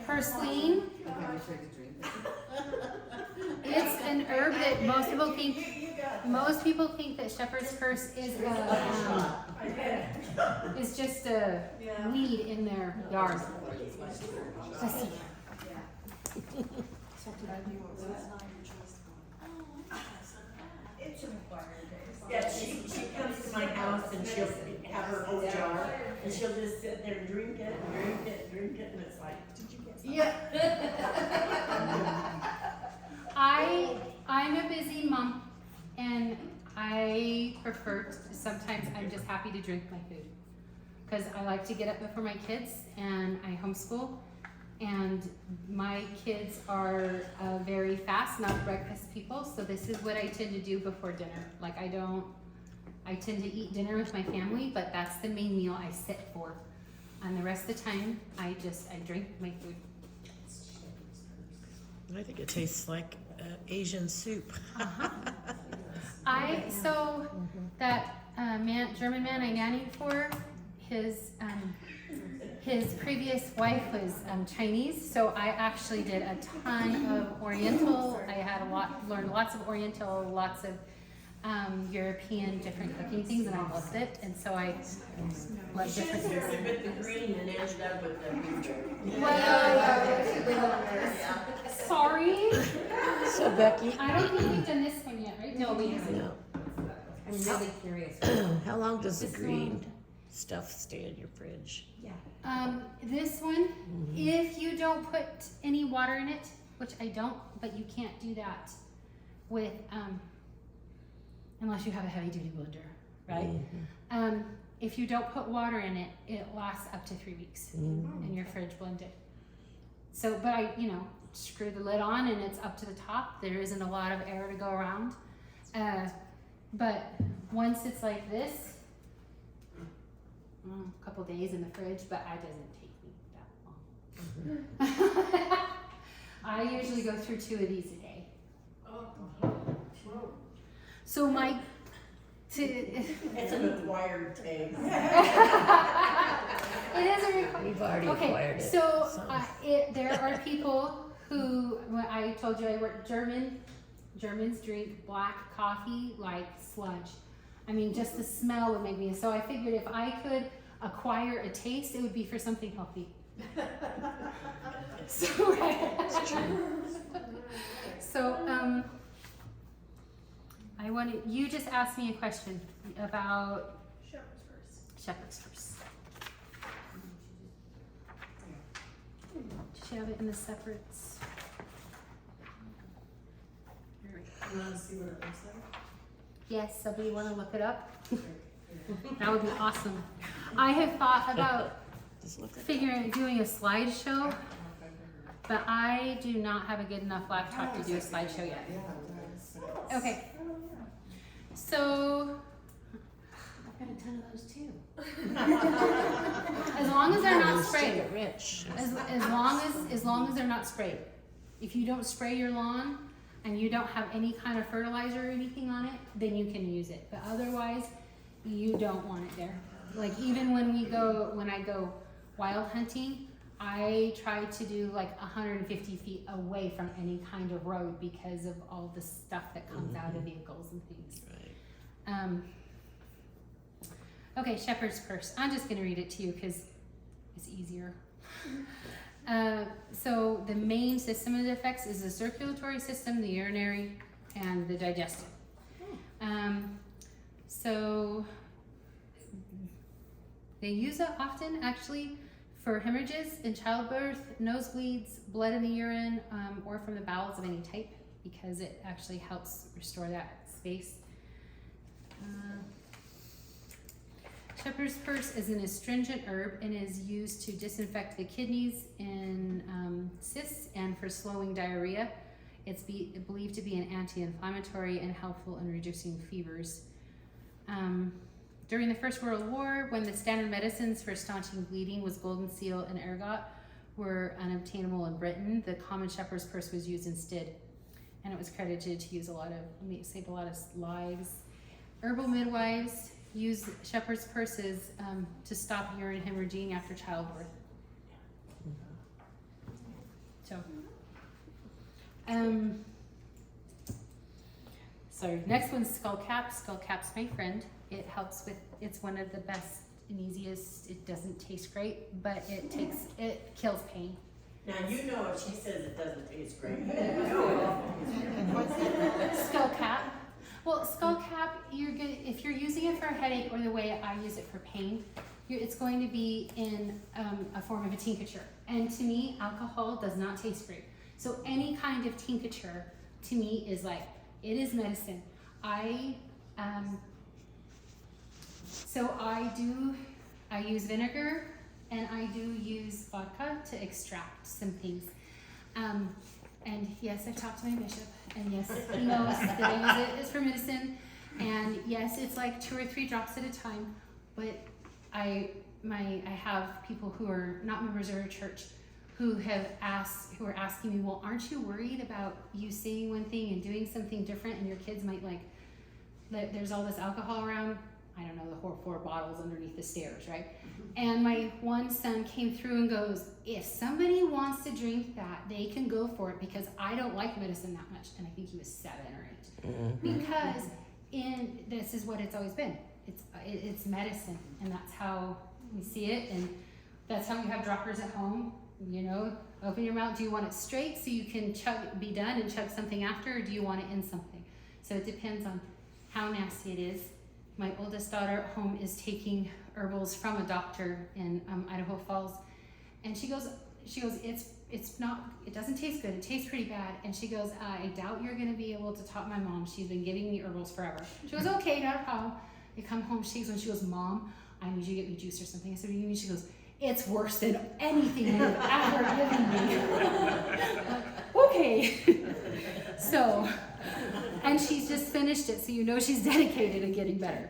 purslane. It's an herb that most people think that shepherd's purse is just a weed in their yard. Let's see. Yeah, she comes to my house and she'll have her whole jar and she'll just sit there and drink it, and it's like, did you get some? Yeah. I'm a busy mom and I prefer sometimes I'm just happy to drink my food because I like to get up before my kids and I homeschool And my kids are very fast, not breakfast people, so this is what I tend to do before dinner. Like I tend to eat dinner with my family, but that's the main meal I sit for. And the rest of the time, I drink my food. I think it tastes like Asian soup. That German man I nannied for, his previous wife was Chinese, so I actually did a ton of Oriental. I had learned lots of Oriental, lots of European different cooking things, and I loved it. And so I love different things. Started with the green and ended up with the blue. Sorry, So Becky, I don't think we've done this one yet, right? No, we haven't. no. I'm really curious. How long does the This green one. stuff stay in your fridge? Yeah. This one, if you don't put any water in it, which I don't, but you can't do that with, unless you have a heavy duty blender, right? If you don't put water in it, it lasts up to 3 weeks in your fridge blended. So, but I, screw the lid on and it's up to the top. There isn't a lot of air to go around. But once it's like this, a couple days in the fridge, but it doesn't take me that long. I usually go through 2 of these a day. So It's an acquired taste. It is a requirement. We've already acquired it. So there are people who, when I told you I work Germans drink black coffee like sludge. I mean, just the smell would make me, so I figured if I could acquire a taste, it would be for something healthy. So, you just asked me a question about Shepherd's Purse. Should have it in the separates. You wanna see what it looks like? Yes, somebody want to look it up? That would be awesome. I have thought about doing a slideshow, but I do not have a good enough laptop to do a slideshow yet. Okay. So, I've got a ton of those too. as long as they're not sprayed, Get rich. as long as they're not sprayed. If you don't spray your lawn and you don't have any kind of fertilizer or anything on it, then you can use it. But otherwise, you don't want it there. Like even when I go wild hunting, I try to do like 150 feet away from any kind of road because of all the stuff that comes out of vehicles and things. Right. Okay, Shepherd's Purse. I'm just gonna read it to you because it's easier. So the main system it affects is the circulatory system, the urinary, and the digestive. So they use it often actually for hemorrhages in childbirth, nosebleeds, blood in the urine, or from the bowels of any type, because it actually helps restore that space. Shepherd's Purse is an astringent herb and is used to disinfect the kidneys in cysts and for slowing diarrhea. It's believed to be an anti-inflammatory and helpful in reducing fevers. During the First World War, when the standard medicines for staunching bleeding was golden seal and ergot were unobtainable in Britain, the common shepherd's purse was used instead, and it was credited to save a lot of lives. Herbal midwives use shepherd's purses to stop urine hemorrhaging after childbirth. So, next one's skull cap. Skull cap's my friend. It helps with, it's one of the best and easiest. It doesn't taste great, but it kills pain. Now, you know if she says it doesn't taste great. Skull cap. Well, skull cap, you're good if you're using it for a headache, or the way I use it for pain. It's going to be in a form of a tincture, and to me, alcohol does not taste great. So any kind of tincture, to me, is like it is medicine. I use vinegar and I do use vodka to extract some things. And yes, I've talked to my bishop, and yes, he knows that I use it as for medicine. And yes, it's like 2 or 3 drops at a time. But I have people who are not members of our church who are asking me, well, aren't you worried about you saying one thing and doing something different, and your kids might there's all this alcohol around. I don't know, the 4 bottles underneath the stairs, right? And my one son came through and goes, if somebody wants to drink that, they can go for it, because I don't like medicine that much. And I think he was 7 or 8. Because this is what it's always been. It's medicine, and that's how we see it, and that's how you have droppers at home. You know, open your mouth. Do you want it straight so you can be done and chug something after, or do you want it in something? So it depends on how nasty it is. My oldest daughter at home is taking herbals from a doctor in Idaho Falls, and she goes, it's not, it doesn't taste good. It tastes pretty bad. And she goes, I doubt you're gonna be able to talk my mom. She's been giving me herbals forever. She goes, okay, not a problem. I come home, she goes, Mom, I need you to get me juice or something. I said, what do you mean? She goes, it's worse than anything you've ever given me. Like, okay. So, and she's just finished it, so you know she's dedicated to getting better.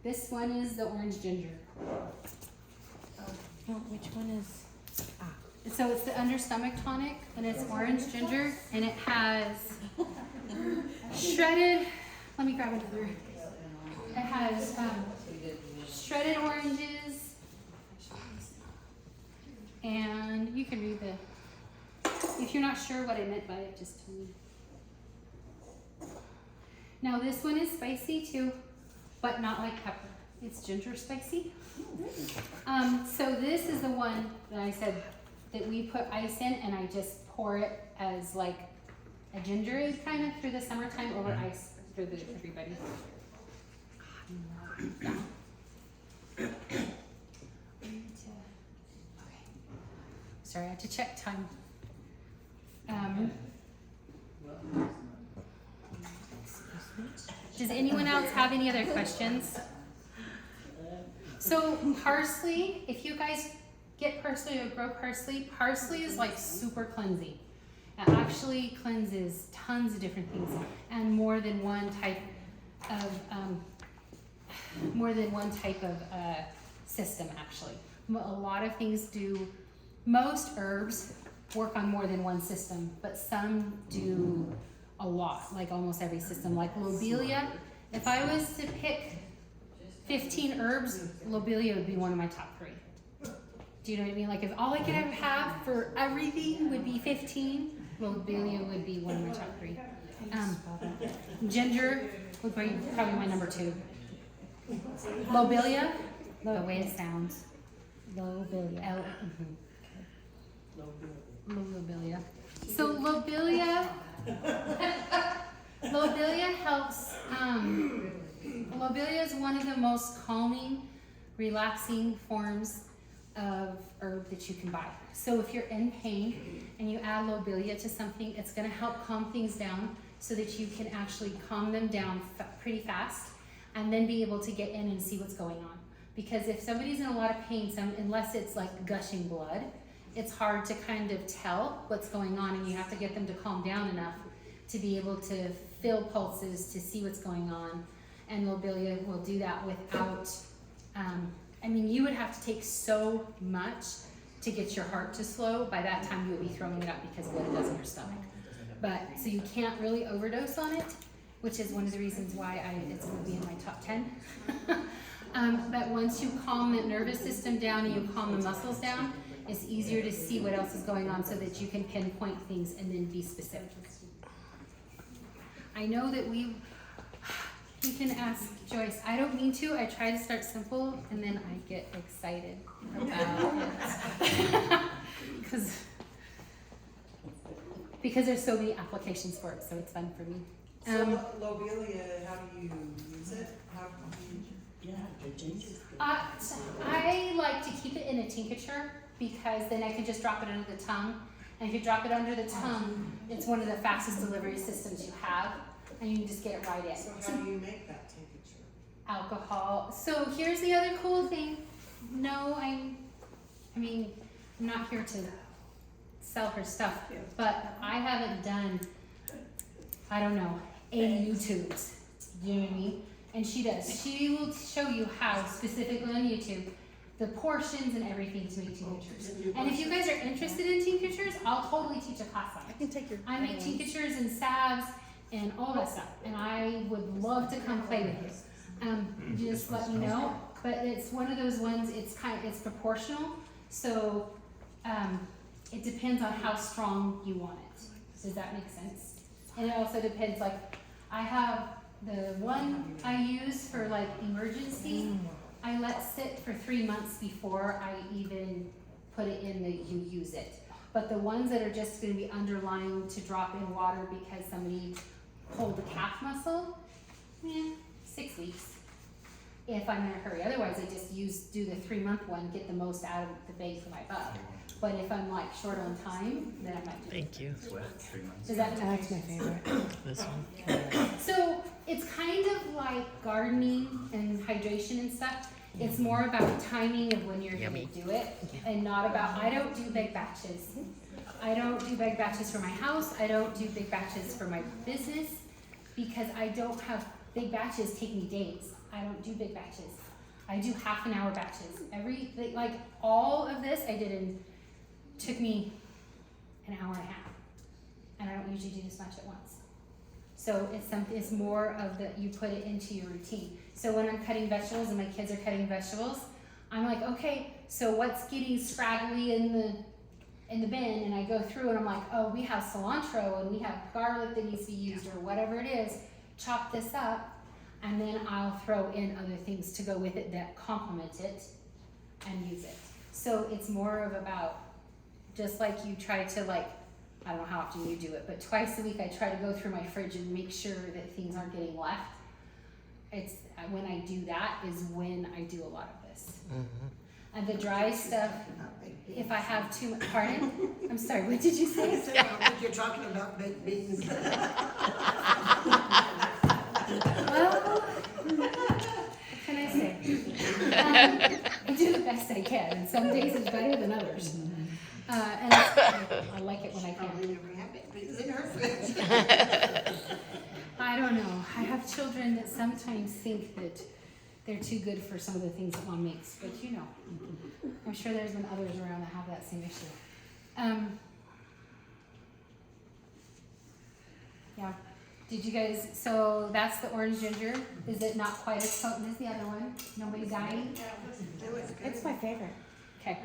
This one is the orange ginger. Oh, which one is? So it's the under stomach tonic, and it's orange ginger, and it has shredded, let me grab another. It has shredded oranges, and you can read if you're not sure what I meant by it, just tell me. Now this one is spicy too, but not like pepper. It's ginger spicy. So this is the one that I said that we put ice in, and I just pour it as like a ginger is kind of through the summertime over ice for everybody. Yeah. Okay. Sorry, I had to check time. Does anyone else have any other questions? So parsley, if you guys get parsley or grow parsley, parsley is like super cleansing. It actually cleanses tons of different things, and more than one type of system actually. A lot of things do. Most herbs work on more than one system, but some do a lot, like almost every system. Like lobelia, if I was to pick 15 herbs, lobelia would be one of my top 3. Do you know what I mean? Like if all I could ever have for everything would be 15, lobelia would be one of my top 3. Ginger would be probably my number 2. Lobelia, the way it sounds. Lobelia. Lobelia. So lobelia helps. Lobelia is one of the most calming, relaxing forms of herb that you can buy. So if you're in pain and you add lobelia to something, it's going to help calm things down so that you can actually calm them down pretty fast, and then be able to get in and see what's going on. Because if somebody's in a lot of pain, unless it's like gushing blood, it's hard to kind of tell what's going on, and you have to get them to calm down enough to be able to feel pulses, to see what's going on. And lobelia will do that without, you would have to take so much to get your heart to slow. By that time you would be throwing it up because of what it does in your stomach. But, so you can't really overdose on it, which is one of the reasons why it's going to be in my top 10. But once you calm the nervous system down and you calm the muscles down, it's easier to see what else is going on so that you can pinpoint things and then be specific. I know that you can ask Joyce. I don't mean to. I try to start simple and then I get excited about it. Because there's so many applications for it, so it's fun for me. So lobelia, how do you use it? I like to keep it in a tincture because then I can just drop it under the tongue. And if you drop it under the tongue, it's one of the fastest delivery systems you have, and you can just get it right in. So how do you make that tincture? alcohol. So here's the other cool thing. No, I mean, I'm not here to sell her stuff, but I haven't done, I don't know, 80 YouTubes. Do you know what I mean? And she does. She will show you how, specifically on YouTube, the portions and everything to make tinctures. And if you guys are interested in tinctures, I'll totally teach a class on it. I make tinctures and salves and all that stuff, and I would love to come play with you. Just let me know. But it's one of those ones. It's proportional, so it depends on how strong you want it. Does that make sense? And it also depends. Like I have the one I use for like emergency. I let sit for 3 months before I even put it in you use it. But the ones that are just going to be underlying to drop in water because somebody pulled the calf muscle, 6 weeks. If I'm in a hurry. Otherwise, I just do the 3-month one, get the most out of the bang for my buck. But if I'm like short on time, then I might do Thank you. It's wet, 3 months. Does that make That's my favorite. This one. So it's kind of like gardening and hydration and stuff. It's more about timing of when you're Yummy. gonna do it and not about, I don't do big batches. I don't do big batches for my house. I don't do big batches for my business because I don't have, big batches take me days. I don't do big batches. I do half-an-hour batches. Like all of this took me an hour and a half. And I don't usually do this much at once. So it's more of you put it into your routine. So when I'm cutting vegetables and my kids are cutting vegetables, I'm like, okay, so what's getting scraggly in the bin? And I go through and I'm like, oh, we have cilantro and we have garlic that needs to be used or whatever it is. Chop this up, and then I'll throw in other things to go with it that complement it and use it. So it's more of about, just like you try to I don't know how often you do it, but twice a week I try to go through my fridge and make sure that things aren't getting left. It's when I do that is when I do a lot of this. And the dry stuff, if I have too much, pardon? I'm sorry, what did you say? I said, I don't think you're talking about baked beans. Well, what can I say? I do the best I can, and some days it's better than others. And I like it when I can. Probably never had baked beans in her fridge. I don't know. I have children that sometimes think that they're too good for some of the things that mom makes, but you know, I'm sure there's been others around that have that same issue. Yeah. Did you guys, so that's the orange ginger. Is it not quite as potent as the other one? Nobody dying? It's my favorite. Okay.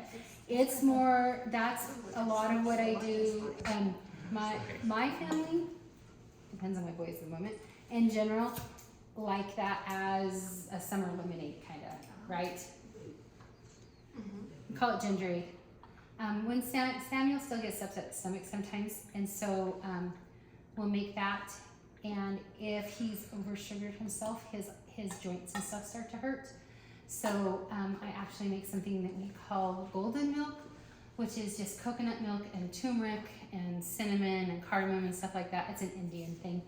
It's more, that's a lot of what I do. My family, depends on my boys at the moment, in general, like that as a summer lemonade kind of, right? We call it ginger ale. When Samuel still gets upset stomach sometimes, and so we'll make that. And if he's over sugared himself, his joints and stuff start to hurt. So I actually make something that we call golden milk, which is just coconut milk and turmeric and cinnamon and cardamom and stuff like that. It's an Indian thing,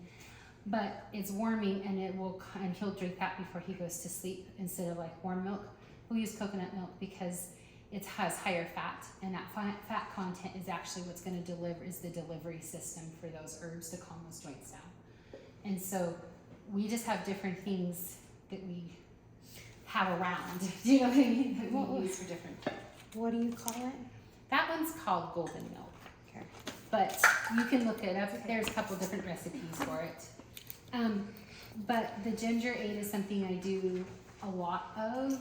but it's warming, and he'll drink that before he goes to sleep instead of like warm milk. We'll use coconut milk because it has higher fat, and that fat content is actually what's going to is the delivery system for those herbs to calm those joints down. And so we just have different things that we have around. Do you know what I mean? That we use for different. What do you call it? That one's called golden milk. Okay. But you can look it up. There's a couple different recipes for it. But the ginger ale is something I do a lot of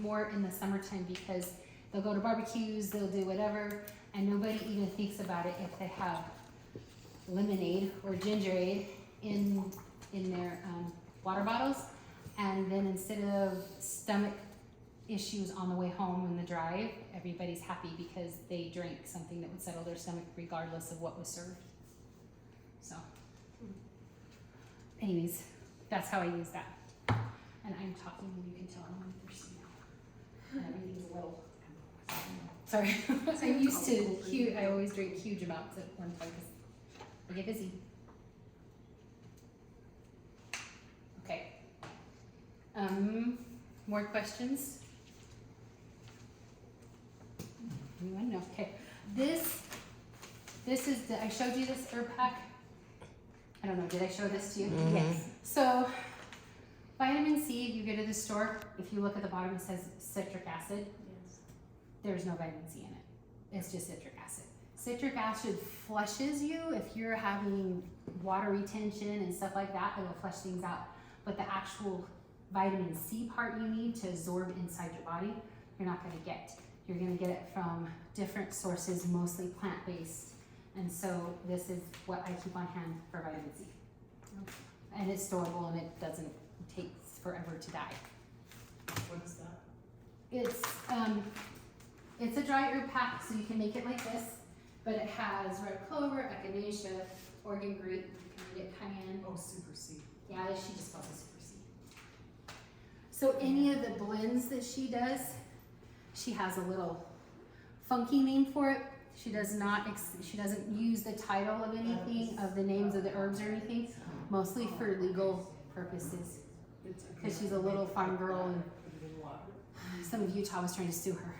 more in the summertime because they'll go to barbecues, they'll do whatever, and nobody even thinks about it if they have lemonade or ginger ale in their water bottles. And then instead of stomach issues on the way home in the drive, everybody's happy because they drank something that would settle their stomach regardless of what was served. So, anyways, that's how I use that. And I'm talking and you can tell I'm really thirsty now. And everything's a little, sorry. I'm used to I always drink huge amounts at one time because I get busy. Okay. More questions? Anyone? No. Okay. This is I showed you this herb pack. I don't know. Did I show this to you? Yes. So, vitamin C, you go to the store, if you look at the bottom, it says citric acid. Yes. There's no vitamin C in it. It's just citric acid. Citric acid flushes you if you're having water retention and stuff like that. It will flush things out. But the actual vitamin C part you need to absorb inside your body, you're not going to get. You're going to get it from different sources, mostly plant-based. And so this is what I keep on hand for vitamin C. And it's storable and it doesn't take forever to die. What is that? It's a dry herb pack, so you can make it like this, but it has red clover, echinacea, Oregon grape, you can get cayenne. Oh, super C. Yeah, she just calls it super C. So any of the blends that she does, she has a little funky name for it. She does not. She doesn't use the title of anything, of the names of the herbs or anything, mostly for legal purposes. Because she's a little farm girl, and some of Utah was trying to sue her.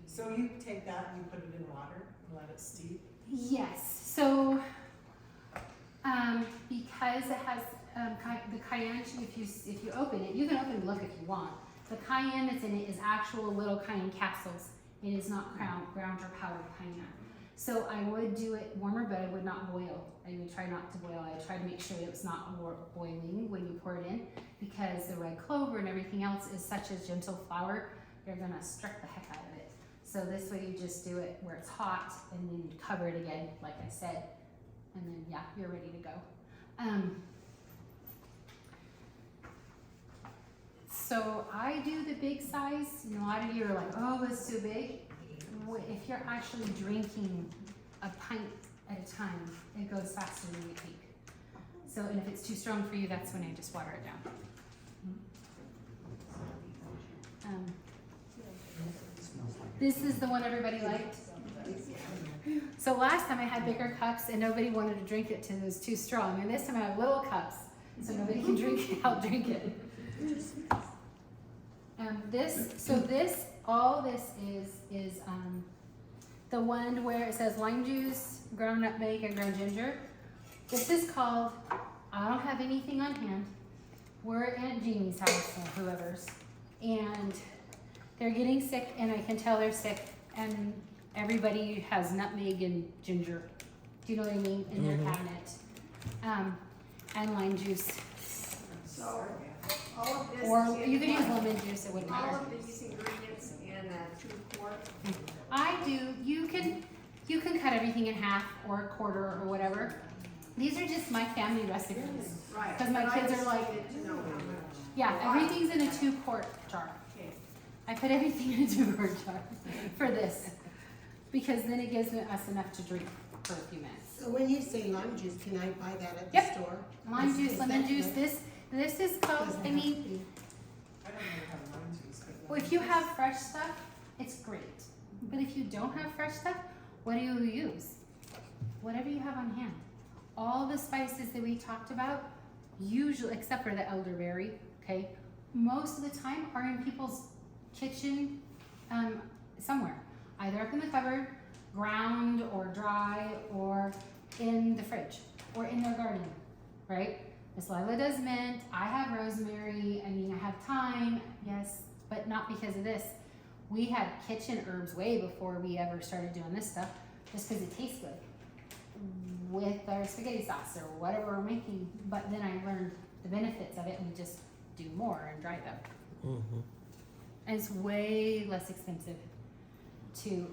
So you take that and you put it in water and let it steep? Yes. So because it has the cayenne, if you open it, you can open and look if you want. The cayenne that's in it is actual little cayenne capsules. It is not ground or powdered cayenne. So I would do it warmer, but I would not boil. I would try not to boil. I would try to make sure it was not boiling when you pour it in, because the red clover and everything else is such a gentle flower, you're gonna strike the heck out of it. So this way you just do it where it's hot, and then you cover it again, like I said, and then yeah, you're ready to go. So I do the big size. A lot of you are like, oh, it's too big. If you're actually drinking a pint at a time, it goes faster than you think. So, and if it's too strong for you, that's when I just water it down. This is the one everybody liked. So last time I had bigger cups and nobody wanted to drink it because it was too strong. And this time I have little cups so nobody can drink it. I'll drink it. All this is the one where it says lime juice, ground nutmeg, and ground ginger. This is called, I don't have anything on hand. We're at Aunt Jeannie's house or whoever's, and they're getting sick, and I can tell they're sick, and everybody has nutmeg and ginger. Do you know what I mean? In their cabinet. And lime juice. So, all of this. Or you can use lemon juice, it wouldn't matter. All of these ingredients in a 2-quart. I do. You can cut everything in half or a quarter or whatever. These are just my family recipes. Right. Because my But kids I are just like, needed to know how much. yeah, everything's in a 2-quart jar. Okay. I put everything in a 2-quart jar for this. Because then it gives us enough to drink for a few minutes. So when you say lime juice, can I buy that at the Yep. store? Lime juice, Is lemon that juice, good? this is called, Doesn't I have to mean, be. I don't know how lime juice, but. well, if you have fresh stuff, it's great. But if you don't have fresh stuff, what do you use? Whatever you have on hand. All the spices that we talked about, usually, except for the elderberry, okay, most of the time are in people's kitchen somewhere. Either up in the cupboard, ground or dry, or in the fridge, or in their garden, right? Miss Lila does mint, I have rosemary, I mean, I have thyme, yes, but not because of this. We had kitchen herbs way before we ever started doing this stuff, just because it tastes good with our spaghetti sauce or whatever we're making. But then I learned the benefits of it, and we just do more and dry them. Mm-hmm. And it's way less expensive to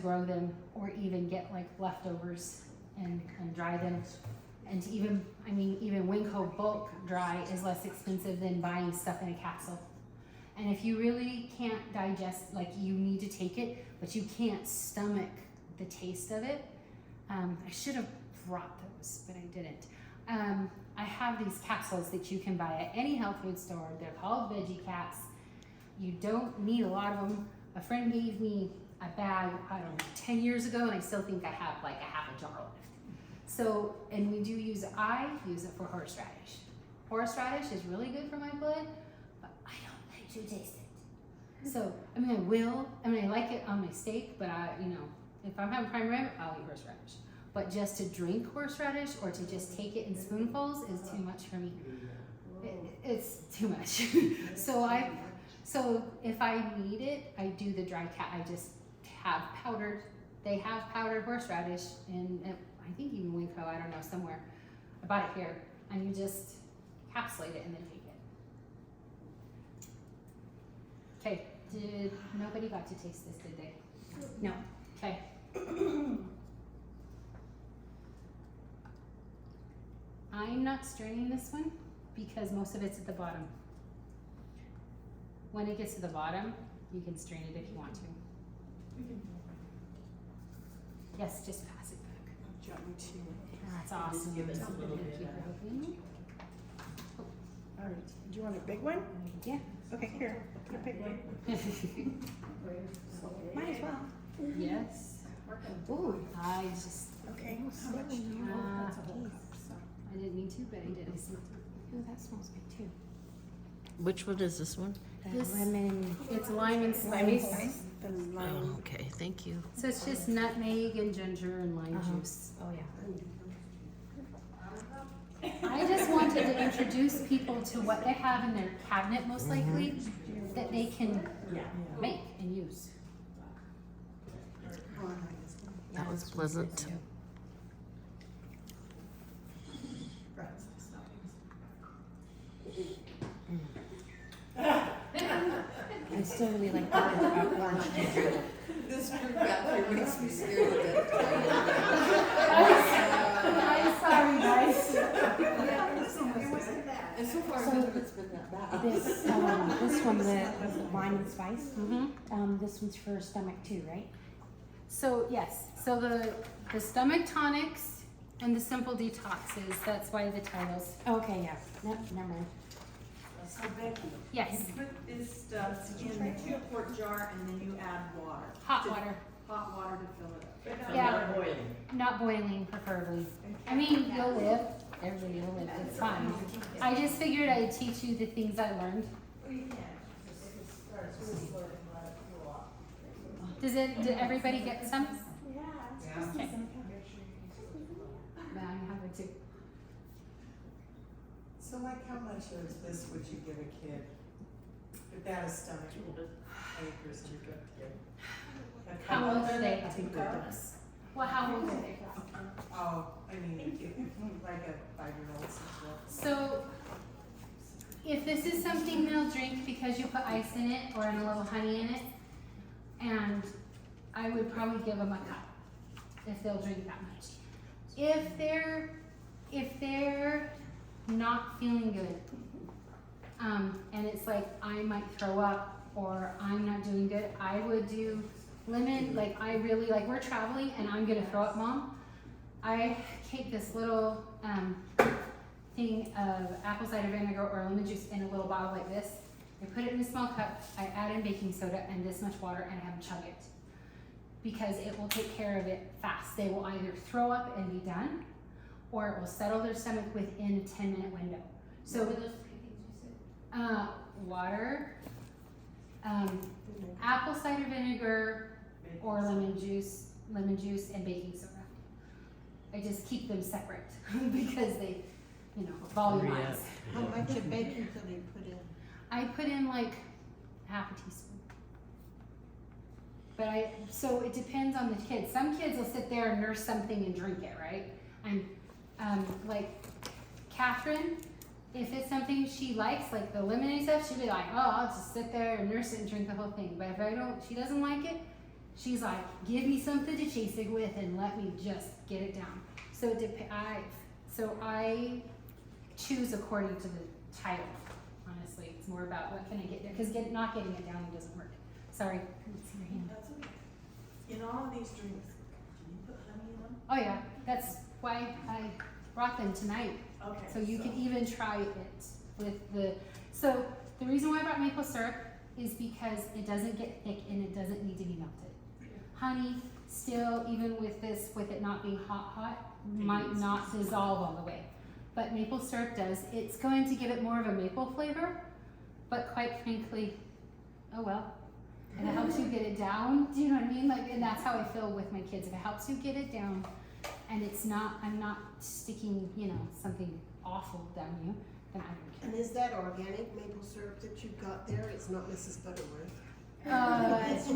grow them, or even get like leftovers and dry them. And to even Winco bulk dry is less expensive than buying stuff in a capsule. And if you really can't digest, like you need to take it, but you can't stomach the taste of it, I should have brought those, but I didn't. I have these capsules that you can buy at any health food store. They're called veggie caps. You don't need a lot of them. A friend gave me a bag, I don't know, 10 years ago, and I still think I have like a half a jar left. So, and I use it for horseradish. Horseradish is really good for my blood, but I don't like to taste it. So, I like it on my steak, but if I'm having prime rib, I'll eat horseradish. But just to drink horseradish or to just take it in spoonfuls is too much for me. It's too much. So if I need it, I do the dry I just have powdered. They have powdered horseradish in, I think even Winco, I don't know, somewhere. I bought it here, and you just encapsulate it and then take it. Okay, nobody got to taste this, did they? No. Okay. I'm not straining this one because most of it's at the bottom. When it gets to the bottom, you can strain it if you want to. Yes, just pass it back. Do you want me to? That's awesome. give us a little Thank bit you of- for helping. All right, do you want a big one? Yeah. Okay, here, put a big one. Might as well. Yes. Ooh. I just, Okay, how much? I didn't mean to, but I did. I see. Ooh, that smells good too. Which one is this one? The This- lemon. It's lime and Lemon spice. spice, the Oh, lime. okay, thank you. So it's just nutmeg and ginger and lime Uh-huh. juice. Oh yeah. I just wanted to introduce people to what they have in their cabinet, most likely, that they can make and use. Oh, I like this one. That was pleasant. I still really like the orange ginger. This group out here makes me scared to death. I'm sorry, guys. And so far, So- none of it's been that bad. This one, the wine and spice. Mm-hmm. This one's for stomach too, right? So yes, so the stomach tonics and the simple detoxes, that's why the titles. Okay, yeah. Nope, never mind. So Becky, Yes, you put this stuff in the 2-quart jar and then you add water. hot to- water, Hot water to fill it up. Yeah. Not boiling preferably. I mean, you'll live, everybody will live, it's fine. I just figured I'd teach you the things I learned. Did everybody get some? Okay. Yeah, I have it too. So like how much of this would you give a kid without a stomach acres to give a kid? A How cup? old are they? I think they're cups. Well, how old are they? Oh, I mean, like a 5-year-old or So, if this is something they'll drink because you put ice in it or in a little honey in it, and I would probably give them a cup if they'll drink that much. If they're not feeling good, and it's like I might throw up or I'm not doing good, I would do lemon. Like I really like we're traveling and I'm gonna throw up, Mom. I take this little thing of apple cider vinegar or lemon juice in a little bottle like this. I put it in a small cup, I add in baking soda and this much water and have them chug it. Because it will take care of it fast. They will either throw up and be done, or it will settle their stomach within a 10-minute window. So water, apple cider vinegar or lemon juice and baking soda. I just keep them separate because they, volumize. How much of baking soda you put in? I put in like half a teaspoon. But so it depends on the kid. Some kids will sit there and nurse something and drink it, right? And like Catherine, if it's something she likes, like the lemonade stuff, she'll be like, oh, I'll just sit there and nurse it and drink the whole thing. But if she doesn't like it, she's like, give me something to chase it with and let me just get it down. So I choose according to the title. Honestly, it's more about what can I get there, because not getting it down doesn't work. Sorry, I couldn't see your hand. That's okay. In all of these drinks, can you put honey in them? Oh yeah, that's why I brought them tonight. Okay. So you can even try it with so the reason why I brought maple syrup is because it doesn't get thick and it doesn't need to be melted. Honey, still, even with this, with it not being hot, might not dissolve all the way. But maple syrup does. It's going to give it more of a maple flavor, but quite frankly, oh well. And it helps you get it down. Do you know what I mean? Like, and that's how I feel with my kids. If it helps you get it down, and it's not, I'm not sticking, you know, something awful down you, then I don't care. And is that organic maple syrup that you've got there? It's not Mrs. Butterworth? No, this,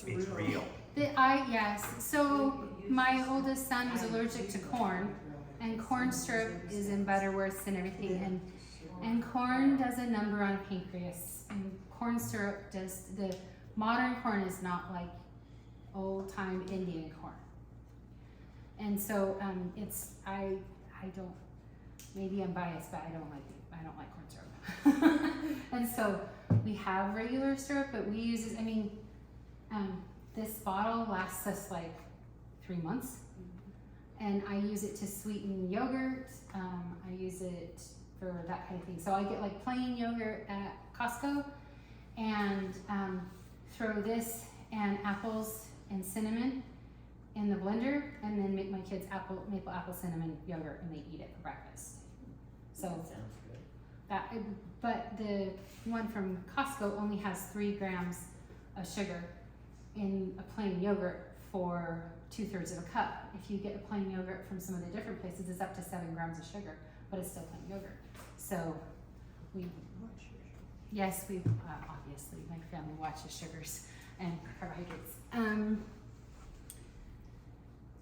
It's real. yes. So my oldest son was allergic to corn, and corn syrup is in Butterworths and everything, and corn does a number on pancreas, and corn syrup does, the modern corn is not like old time Indian corn. And so I don't, maybe I'm biased, but I don't like corn syrup. And so we have regular syrup, but we use it, I mean, this bottle lasts us like 3 months. And I use it to sweeten yogurt. I use it for that kind of thing. So I get like plain yogurt at Costco and throw this and apples and cinnamon in the blender, and then make my kids maple apple cinnamon yogurt, and they eat it for breakfast. So but the one from Costco only has 3 grams of sugar in a plain yogurt for 2/3 of a cup. If you get a plain yogurt from some of the different places, it's up to 7 grams of sugar, but it's still plain yogurt. So we obviously my family watches sugars and carbohydrates.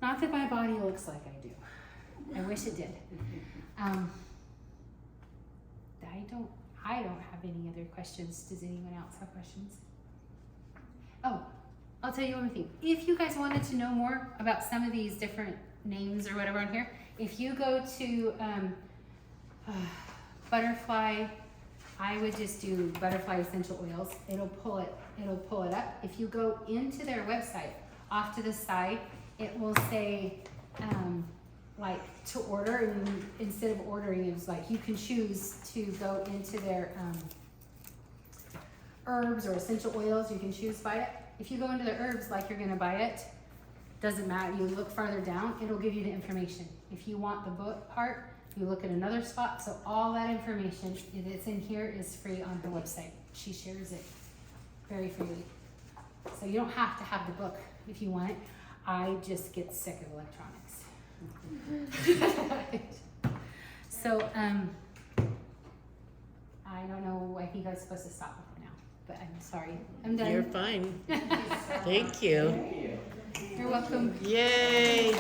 Not that my body looks like I do. I wish it did. I don't have any other questions. Does anyone else have questions? Oh, I'll tell you one thing. If you guys wanted to know more about some of these different names or whatever on here, if you go to butterfly, I would just do butterfly essential oils. It'll pull it up. If you go into their website, off to the side, it will say like to order, and instead of ordering, it's like you can choose to go into their herbs or essential oils. You can choose by it. If you go into the herbs like you're gonna buy it, doesn't matter. You look farther down, it'll give you the information. If you want the book part, you look at another spot. So all that information that's in here is free on her website. She shares it very freely. So you don't have to have the book if you want it. I just get sick of electronics. So I don't know. I think I was supposed to stop it now, but I'm sorry. I'm done. You're fine. Thank you. You're welcome. Yay.